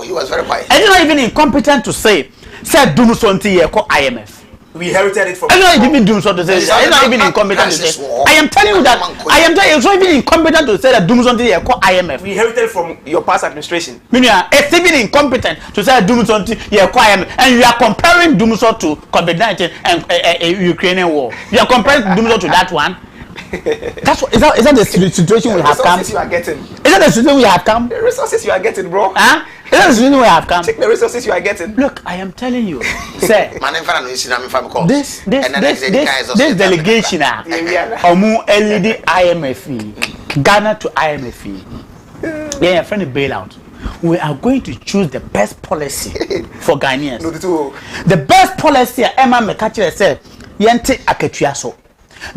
He was very quiet. Is it not even incompetent to say? Said do something here called IMF. We inherited it from. I don't even do so to say. It's not even incompetent to say. I am telling you that. I am telling you, it's not even incompetent to say that do something here called IMF. We inherited from your past administration. Meaning, it's even incompetent to say do something here called IMF, and you are comparing Dumso to COVID-19 and Ukrainian war. You are comparing Dumso to that one. That's what, is that the situation we have come? The resources you are getting. Is that the situation we have come? The resources you are getting, bro. Huh? Is that the situation we have come? Check the resources you are getting. Look, I am telling you, sir. This delegation, Omu LED IMF, Ghana to IMF, yeah, friend BAILOUT. We are going to choose the best policy for Ghanaians. The best policy, Emma Mekachi said, Yente Aketuaso.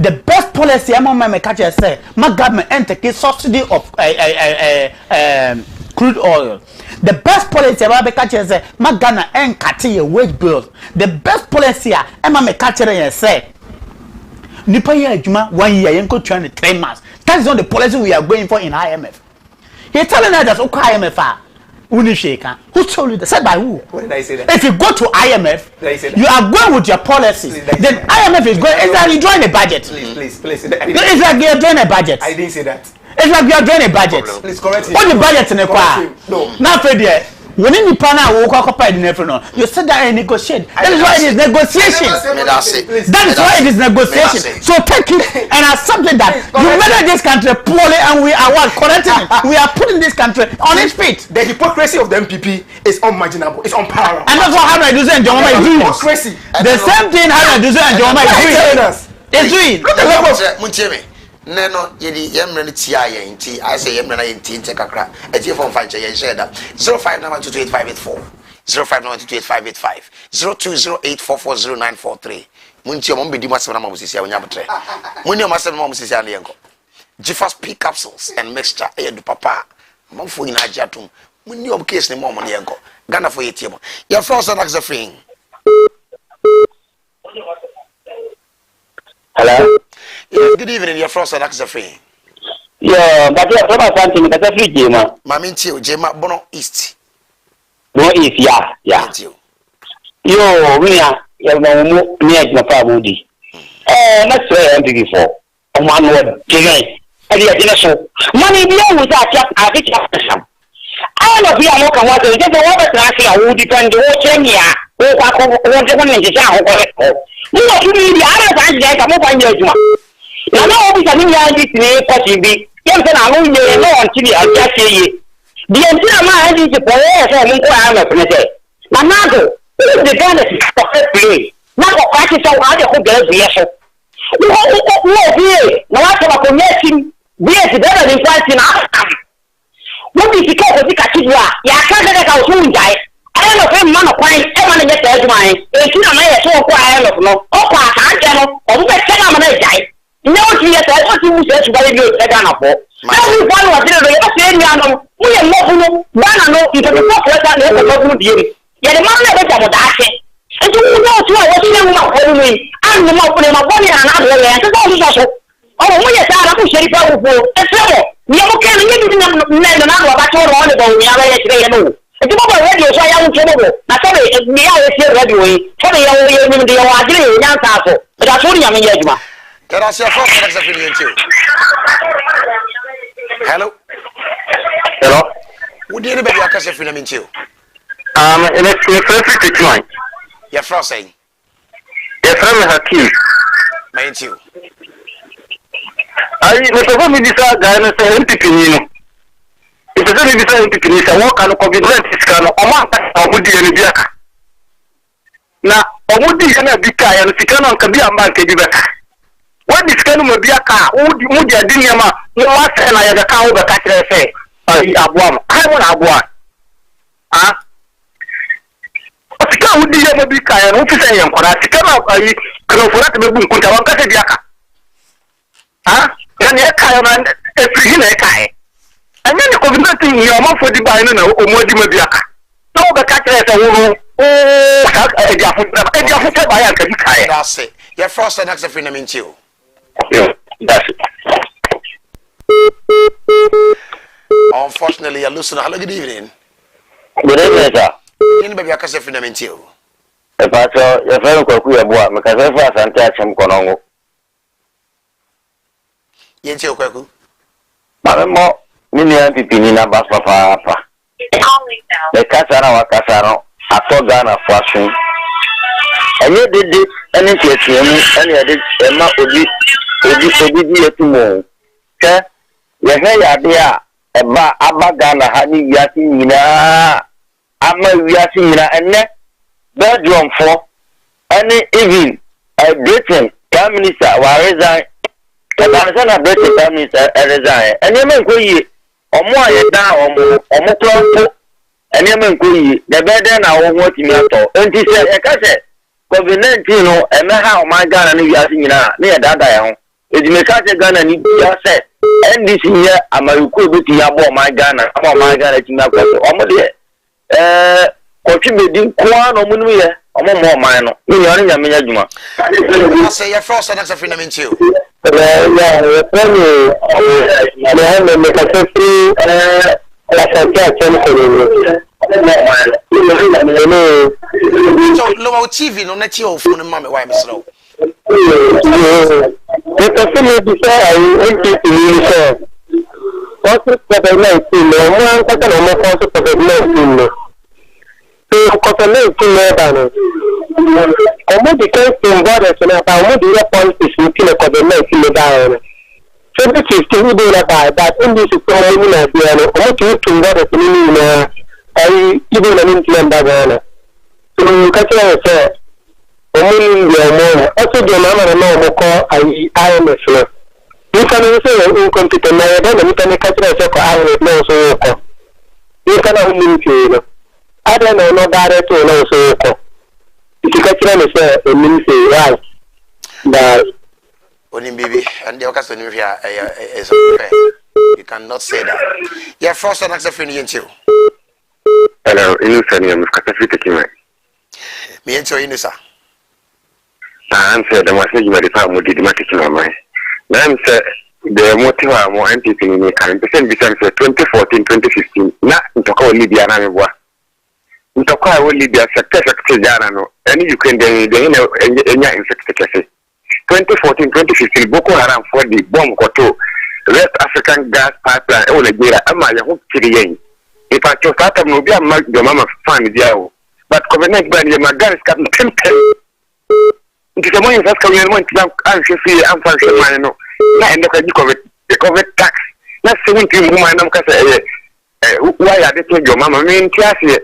The best policy among my catcher say my government take a subsidy of crude oil. The best policy about the catcher say my Ghana and cutting a wage bills. The best policy among my catcher say Nipa year juma 1 year yenko 23 months. That is not the policy we are going for in IMF. He's telling us that okay IMF who told you that? Said by who? When did I say that? If you go to IMF, you are going with your policies. Then IMF is going. It's like you join a budget. Please. It's like you are joining a budget. I didn't say that. It's like you are joining a budget. Please correct him. What the budget in the car? No. Now, Fred, when you partner will occupy the nephron, you sit there and negotiate. That is why it is negotiation. That is why it is negotiation. So take it and accept that you manage this country poorly and we are what? Correcting it. We are putting this country on its feet. The hypocrisy of the MPP is unmarginable. It's unparalleled. And that's what Harry Duze and Jomama is doing. Hypocrisy. The same thing Harry Duze and Jomama is doing. Look at the level. Neno yedi yemre ni tia ye nti I say yemre na ye nti nte kakra etie from fight ye share that 0592288584 0592288585 0208440943 munti o mbedi masem na mamusisi onya botre munni o masem na mamusisi an yenko Jifas P capsules and mixture e du papa mamfo ina ajatum munni o case ni mom ne yenko Ghana for yetie mo your first and the free. Hello. Yes, good evening. Your first and the free. Yeah, but you have something that's a free game. Mamintio, Jema Bono East. No, if yeah. Yo, we are near my family. Let's say before. One word, Jimmy. And the additional money beyond with that, I think I don't know if you are looking what they just want to ask you who depend on Kenya, who are going to win the town. You know, you need the other times that I'm open your job. Now, no, it's a new idea, possibly. Yes, and I won't know until I just say the entire man is a boy, so I'm going to say. Manago, this is the benefit of the play. Now, I can tell how the girls yes. No, here, no, I have a connection. Yes, better than fighting out. What is the cause of the Catigua? Ya can't let our soon die. I don't know if I'm not quite ever get the mine. If you don't know, so quiet of no, or I can't or we can have a die. No, yes, I want to say to you, Taganapo. Now we follow a little bit of the we are not one and into the first letter of beauty. Yet the man never got that. And you know, so I was young for me. I'm the mouth of my body and other lands. Oh, we are out of shape of a trouble. We are okay, we didn't know about your own about the other day. If you have a radio, so I won't trouble. Now, sorry, me out here radio. Tell me, you're in the Wadri, young castle. But that's only a minute. Can I say a phone next opinion too? Hello? Hello? Would you anybody a case of film in you? And it's your first to join. Your first saying? Your friend has key. Mine too. I was going to decide Diana saying Pipino. If it's only decided to finish a walk and a COVID-19 scan, a month of Woody and Biaka. Now, a Woody and a Bika and Sikano can be a man can be better. What is Kano Biaka? Woody and Dinama, no matter and I had a cow over Catcher say, Abuam, I want Abuam. Ah? Sika Woody and a Bika and Officer and Sikano, I can afford to be Kunta Biaka. Ah? And Yaka a free Kai. And then the COVID-19, you are more for the buying or more Dimabiaka. No, the catcher is a woman. Oh, a Jaffa by a That's it. Your first and next of film in you. That's it. Unfortunately, you're losing. Hello, good evening. Good evening, sir. Anybody a case of film in you? If I saw your fellow Kofi aboard, because I was and catch him Konongo. Yes, you Kwaku. Mamma, Minian Pipinina Papa. The Casara Casaro, I saw Ghana flashing. And you did it, and it is and you did a map of it tomorrow. Okay? Your hair, dear, a bar, Abba Ghana, Honey Yasina, Amma Yasina, and net bedroom for any even a Britain Prime Minister, where resign. The British Prime Minister resign. And you may go or more down or more close. And you may go the better now what you mean. And he said, I said, COVID-19, and how my gun and you are seeing near that I own. If you make a gun and you said, and this year, I'm a good about my gun, about my gun at my brother. Contributing Kwan or Munuya, or more minor. You are in a minute. I say your first and next of film in you. So, low TV, no net your phone and mammy, why I'm slow. Ọmọ di kẹ́ńtì ń bọ́ọ̀dù ẹ̀sìn náà ọmọ di ilé politics ní kílẹ̀ kọ̀dọ̀ náà sí lè dáhùn rẹ̀. 2015 ìdè náà báyìí that ndc tó ọmọ inú nàìjíríà ni ọmọ kì í tún bọ́ọ̀dù ẹ̀sìn nínú ìlú náà ẹ̀yí ìdè náà ní ìtìlẹ̀ ń dábọ̀ ọ̀nà. tó kẹ́kẹ́ ẹ̀ fẹ́ ọmọ ní ìlú ọmọ rẹ̀ ọtí di ọmọ àmàlà náà ọmọ kọ́ àyí IMF náà. nípa ní sọ yẹn incompetent náà ẹ̀dá náà nípa ní kẹ́kẹ́ ẹ̀ fẹ́ kọ́ IMF náà sọ wọ́n kọ́. nípa náà ó ní ìfẹ́ náà. adé náà ọ̀nà dáadé tó náà sọ wọ́n kọ́. It's a right. But Only baby, and the occasion here is you cannot say that. Yeah, first and next of film in you. Hello, Innocent, I'm taking my. Me and you, Innocent. I'm said the message you might have did market in my mind. I'm said the motive are more entity in the current percent because 2014, 2015, not to call Libya and Ntoka Libya sector Jana no any you can then in sector cafe. 2014 2015 Boko Haram for the bomb koto West African gas pipeline e Nigeria ama ya ho kiri yen if I just start no be am your mama fan dia o but COVID-19 ban ye magaris ka tempe nti se mo yin first come mo nti am hwe am fan hwe man no na ende ka COVID tax na 17 mu man nam ka say why are they to your mama mean tiase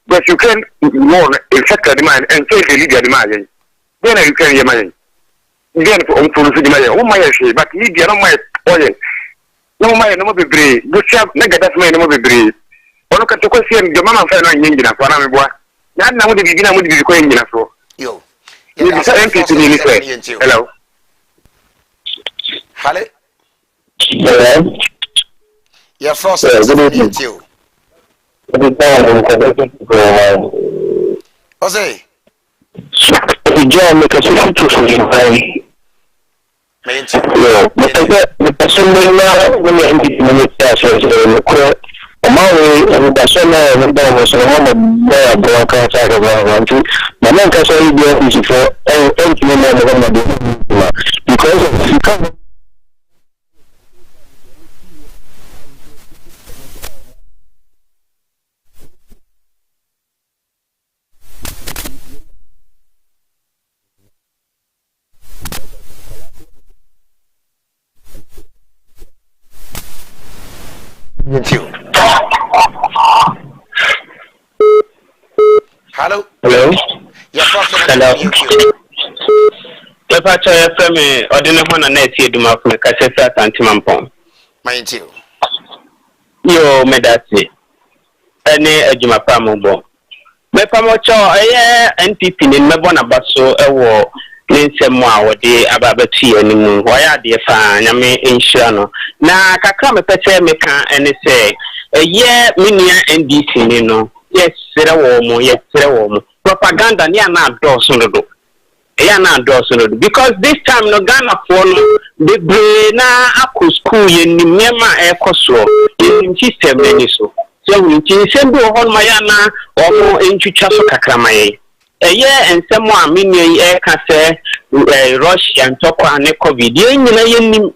but you can more in sector the man and take the leader the man then you can your man then for the man o my say but leader no my oye no my no be brave bu chap na gada me no be brave ono ka to ko sien your mama fa no nyingi na kwa na me boa na na mo de bibi na mo de bibi ko nyingi na so yo you be saying to me hello hello your first you Ose. John, make a situation for you. The person when you end the minute, and the son and the was a woman there, broke out of one two. My man can say, be for because if you come. Hello. Hello. Your first Hello. Papa Choya Femi, Ordinary one and Netty Duma from Cassetta and Timampon. Mind you. Yo, Medati. Any Ejuma Pamubo. Mepamocho, NPP in Mebona Basso, a war, Ninsemwa, or the Ababati and Moon, why are the fan, I mean, in Shano. Now, Kakame Pete Meka and say, a year, Minia NDC, you know. Yes, yes, propaganda near not dorsonado. Because this time no Ghana follow the brain aku school in Myanmar Ecoso in system so. So we can send you on Mayana or more into Chaso Kakramaye. A year and someone mini air can say Russia and Toko and COVID. You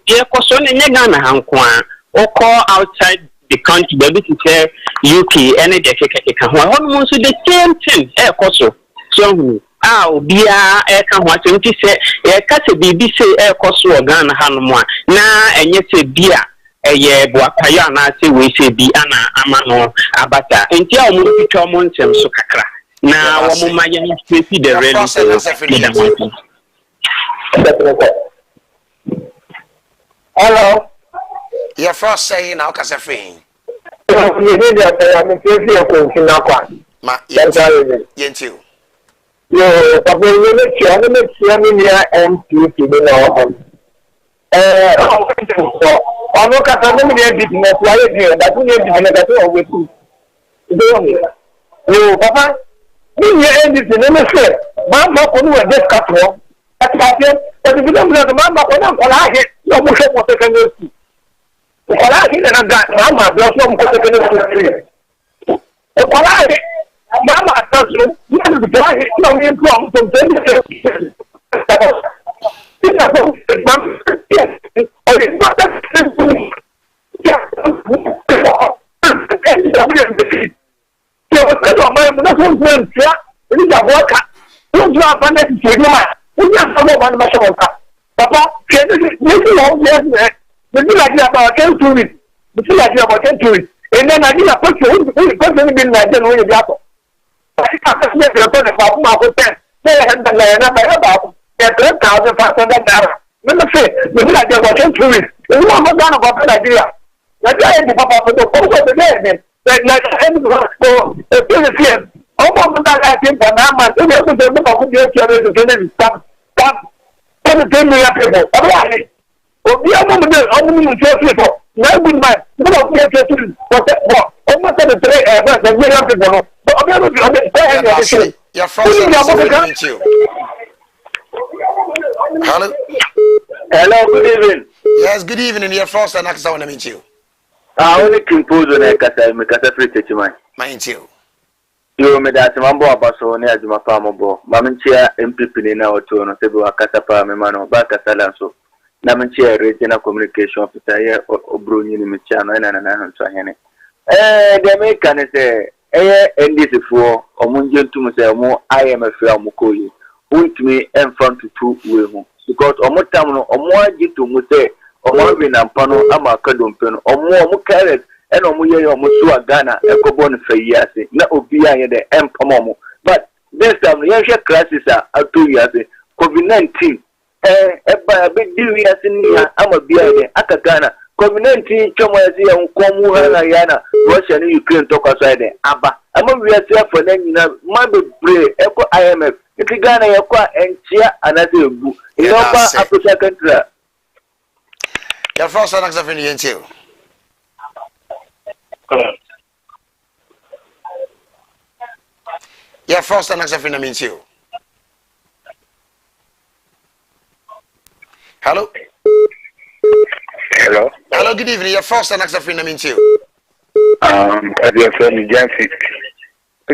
Ecoso and Ghana Hankwan or call outside the country, baby to say UK, any decade, almost the same thing, also. So, Bia, can what you say, a cat a BBC air cost or Ghana Hanmoa. Now, and yet say beer, a year, Boakayana, say we say Biana, Amano, Abata, and tell me to come on some Sokakra. Now, my young species, the Hello. Your first saying now, Casafine. You did that. I'm a few Ma, Yentu. Yo, but when you look at the MPP, you know, I'm not going to be business. Why is it that we have to always do? Yo, Papa, you end it in the same. Mamma, who was this customer? That's happening. But if you don't know the Mamma, I hit no more what they can do. I hit and I got Mamma, there's no more they can do. Mama does you have to buy it, no problem from them. It's not that simple. Yeah. Papa, and then I did a picture with the in Nigeria when you got it. I can't make a better about my hotel. They had the land about $10,500. Let me say, the like they're watching through it. You want to know about that idea. That's why I Papa for the photo of the day. Like a business. Almost that I think Panama, you have to do about the stop. What the thing we have people. Otherwise, we are only people. No good man. No, almost the your first you. Hello. Hello, good evening. Yes, good evening. Your first and next I want to meet you. I only compose on a casa free to mine. Mind you. Yo me da mambo abaso ne ajuma pa mobo. Maminchia MPP ni na oto no sebi wakata pa me mano ba kasala so. Na minchia regional communication officer ye obroni ni micha no na nto hene. De me kan se NDC fo omunje ntum se omo IMF amukoyi. Untimi enfront to we hu because omotam no omo agitu mu se omo bi na mpa no ama kadompe no omo carrot eno mu ye omo so Ghana ekobo no fayiase na obi anye de empomo but this time ye hwe crisis ato yiase COVID-19 eba be diwiase ni ama bia de aka Ghana COVID-19 chomo yase ye nkomu hana yana Russia ni Ukraine to kwasa de aba ama wiase afọ na nyina ma be bre eko IMF iti Ghana yakwa enchia anase ebu inoba Africa country your first one next after you. Your first and next after you. Hello. Hello. Hello, good evening. Your first and next after you. Your friend Jancy.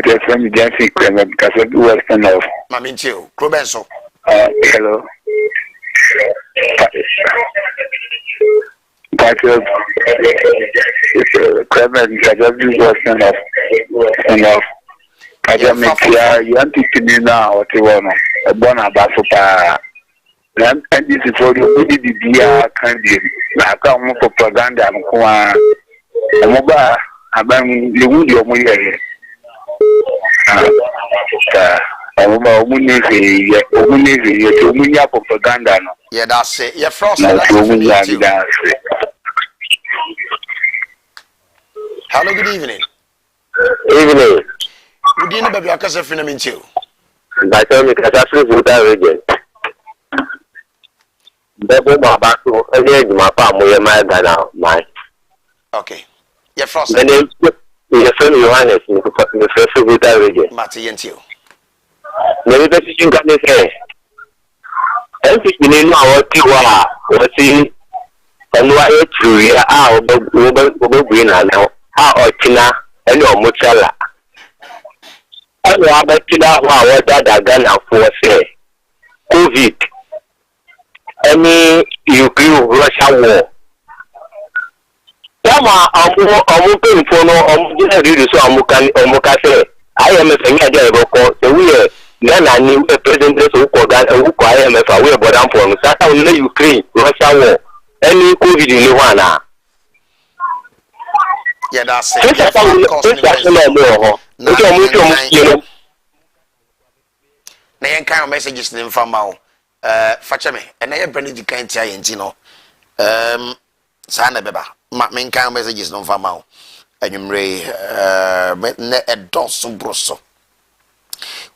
Your friend Jancy, because of the Western of Mamincio, Clubenso. Hello. But Clement, because of the Western of I just make here, you want to be now what you want. A bona basupa. And this is for you, who did the candidate. I come propaganda and Kwa Moba, Aban, the wood of Muya. Propaganda. Yeah, that's it. Your first hello, good evening. Evening. Good evening, baby. I can't say phenomenon too. I tell me, because I feel good already. Back to my farm, my Ghana, my. Okay. Your first. My name is Johannes, the first good already. Matty and you. Maybe that's what you can say. Everything you know what you are, what you and why it's true, yeah, over green now. How China and your Muchala. I know about China, what that Ghana for say. COVID. Any Ukraine Russia war. Yama amu pay for no really so amuka say I am a thing so we Ghana new president who call Ghana who call IMF we border for so that Ukraine Russia war any COVID in one. Yeah, that's it. Na yen kan messages nim fama facha me and na brand di kan tia yen ti no sa na beba ma men kan messages nim fama anwumre na edos broso.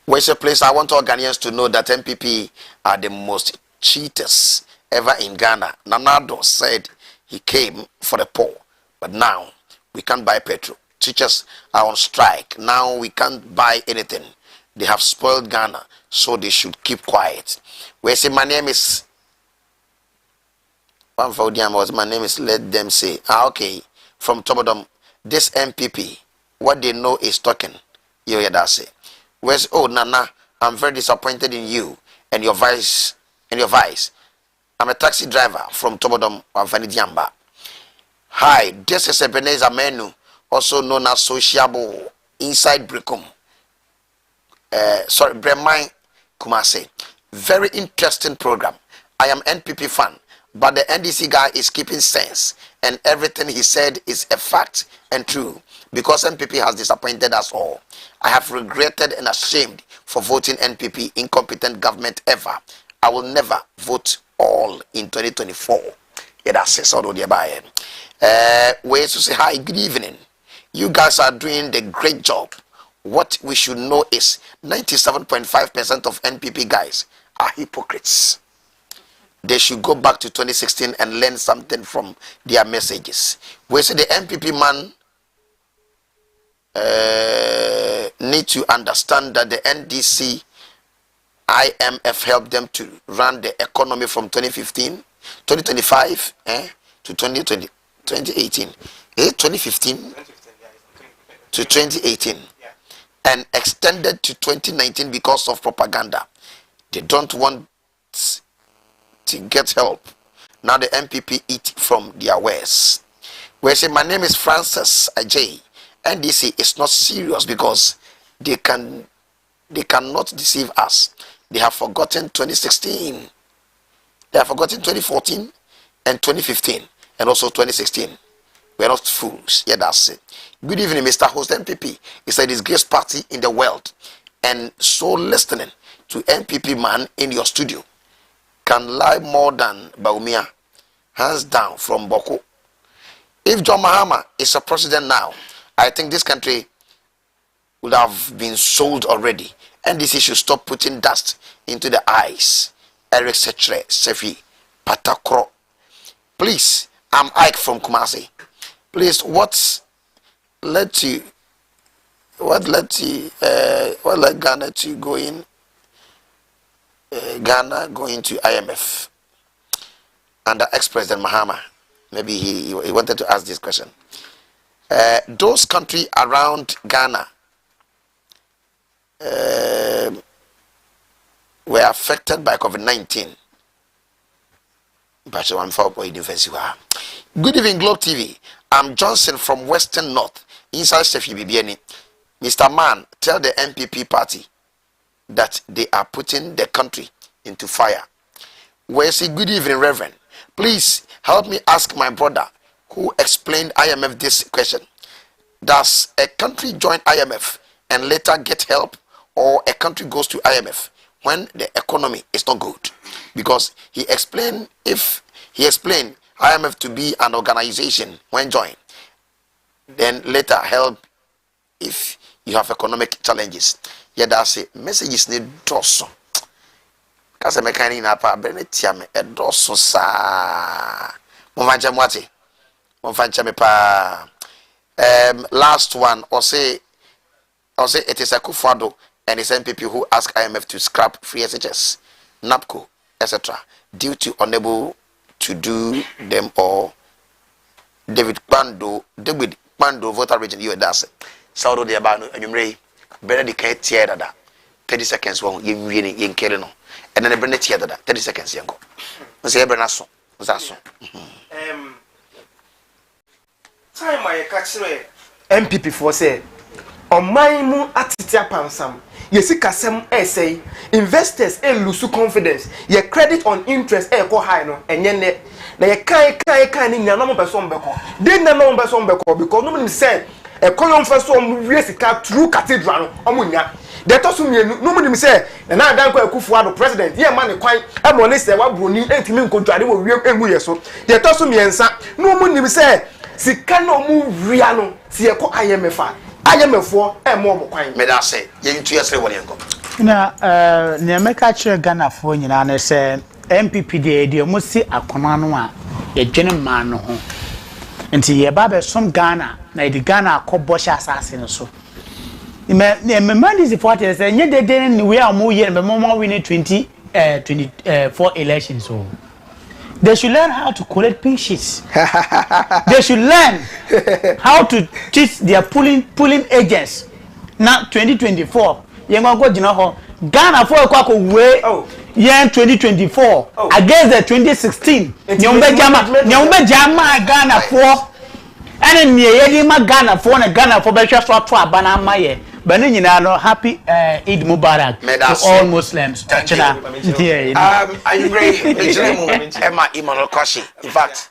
Where's a place I want all Ghanaians to know that MPP are the most cheaters ever in Ghana. Nanado said he came for the poor, but now we can't buy petrol. Teachers are on strike. Now we can't buy anything. They have spoiled Ghana, so they should keep quiet. Where say my name is one for my name is let them say. Okay. From Tobodom, this MPP, what they know is talking. You hear that say. Where's Nana? I'm very disappointed in you and your vice. I'm a taxi driver from Tobodom, Diamba. Hi, this is Ebenezer Menu, also known as Sociable Inside Brickum. Bremai Kumase. Very interesting program. I am NPP fan, but the NDC guy is keeping sense, and everything he said is a fact and true, because NPP has disappointed us all. I have regretted and ashamed for voting NPP, incompetent government ever. I will never vote all in 2024. Yeah, that's it. So do you buy it? Ways to say hi, good evening. You guys are doing the great job. What we should know is 97.5% of NPP guys are hypocrites. They should go back to 2016 and learn something from their messages. We say the NPP man need to understand that the NDC IMF helped them to run the economy from 2015, 2025 to 2020, 2018. 2015 to 2018. and extended to 2019 because of propaganda. They don't want to get help. Now the MPP eat from their wares. We say, my name is Francis Ajay. NDC is not serious because they cannot deceive us. They have forgotten 2016. They have forgotten 2014 and 2015 and also 2016. We're not fools. Yeah, that's it. Good evening, Mr. Host. MPP is a disgrace party in the world, and so listening to MPP man in your studio can lie more than Baumia. Hands down from Boko. If John Mahama is a president now, I think this country would have been sold already. NDC should stop putting dust into the eyes. Eric Setre, Sefi, Patakro. Please, I'm Ike from Kumasi. Please, what led Ghana to go in? Ghana going to IMF under ex-president Mahama. Maybe he wanted to ask this question. Those countries around Ghana were affected by COVID-19. Good evening, Globe TV. I'm Johnson from Western North, inside Sefi Bibiani. Mr. Man, tell the MPP party that they are putting the country into fire. Well, say good evening, Reverend. Please help me ask my brother who explained IMF this question. Does a country join IMF and later get help, or a country goes to IMF when the economy is not good? Because he explained IMF to be an organization when joined, then later help if you have economic challenges. Yeah, that's it. Messages need doso. Kasa mekani na pa benetia me edoso sa. Mwancha mwati. Mwancha me pa. Last one, or say it is a Kufado and his MPP who asked IMF to scrap free SHS, NAPCO, etc. due to unable to do them all. David Pando, voter region, you that's it. Saudo de Abano, and you may better the cat tear that 30 seconds won't give me in Kerino. And then the Brennet tear that 30 seconds, young. Say Bernasso. Time I catch MPP for say on my moon atitia pansam. Yesi kasem say investors lose credence. Your credit on interest go high no and yen na ye kai ni na no person beko. Dey na no person beko because no me say e koyon first one we sika through cathedral no omunya. Dey to so mienu no me say na dan ko Akufuado president ye man kwan e mo ne say wa broni entimi nkontwade wo wie emu yeso. Dey to so miensa no mu say sika no mu wia no se ko IMF IMF e mo kwan me da say ye ntu yesre wole enko na ne meka kire Ghana fo nyina na say MPP de mo si akoma no a ye dwene ma no ho nti ye ba be som Ghana na di Ghana akobọ sha asase no so me man is for say nye de ni we am ye me mo win 2024 elections so they should learn how to collect pink sheets. They should learn how to teach their pulling agents. Now 2024, you go jina ho Ghana for kwako way year 2024 against the 2016. Nyombe jama Ghana for and ye ma Ghana for na Ghana for be so to abana maye. Bani nyina no happy Eid Mubarak to all Muslims. I'm great. Emma Immanuel Koshi. In fact,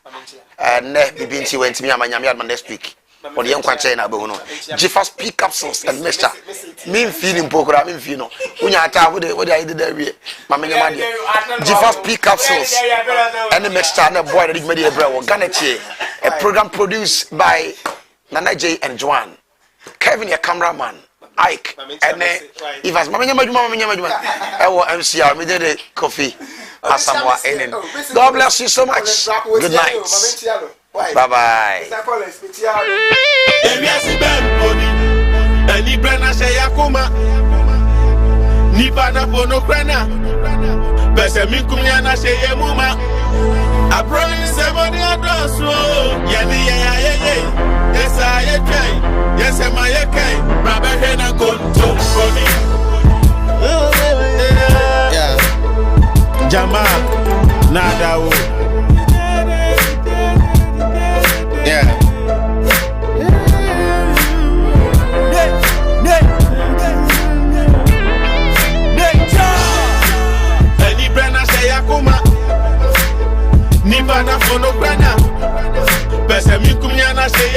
ne bibinti went me amanyame next week. Or the young quantity na behono. Jeffers pick capsules and mixture. Me feeling pokora, me feel no. Unya ata what I did there. Mama nyama. Jeffers pick capsules and the mixture na boy that made a bread. Ghana a program produced by Nana J and Joanne. Kevin, your cameraman. Ike and if as mama nyama MCR me did Kofi Asamoah Aning. God bless you so much. Good night. Bye bye. Yes, I am. Yes, I am. say me kumnya na say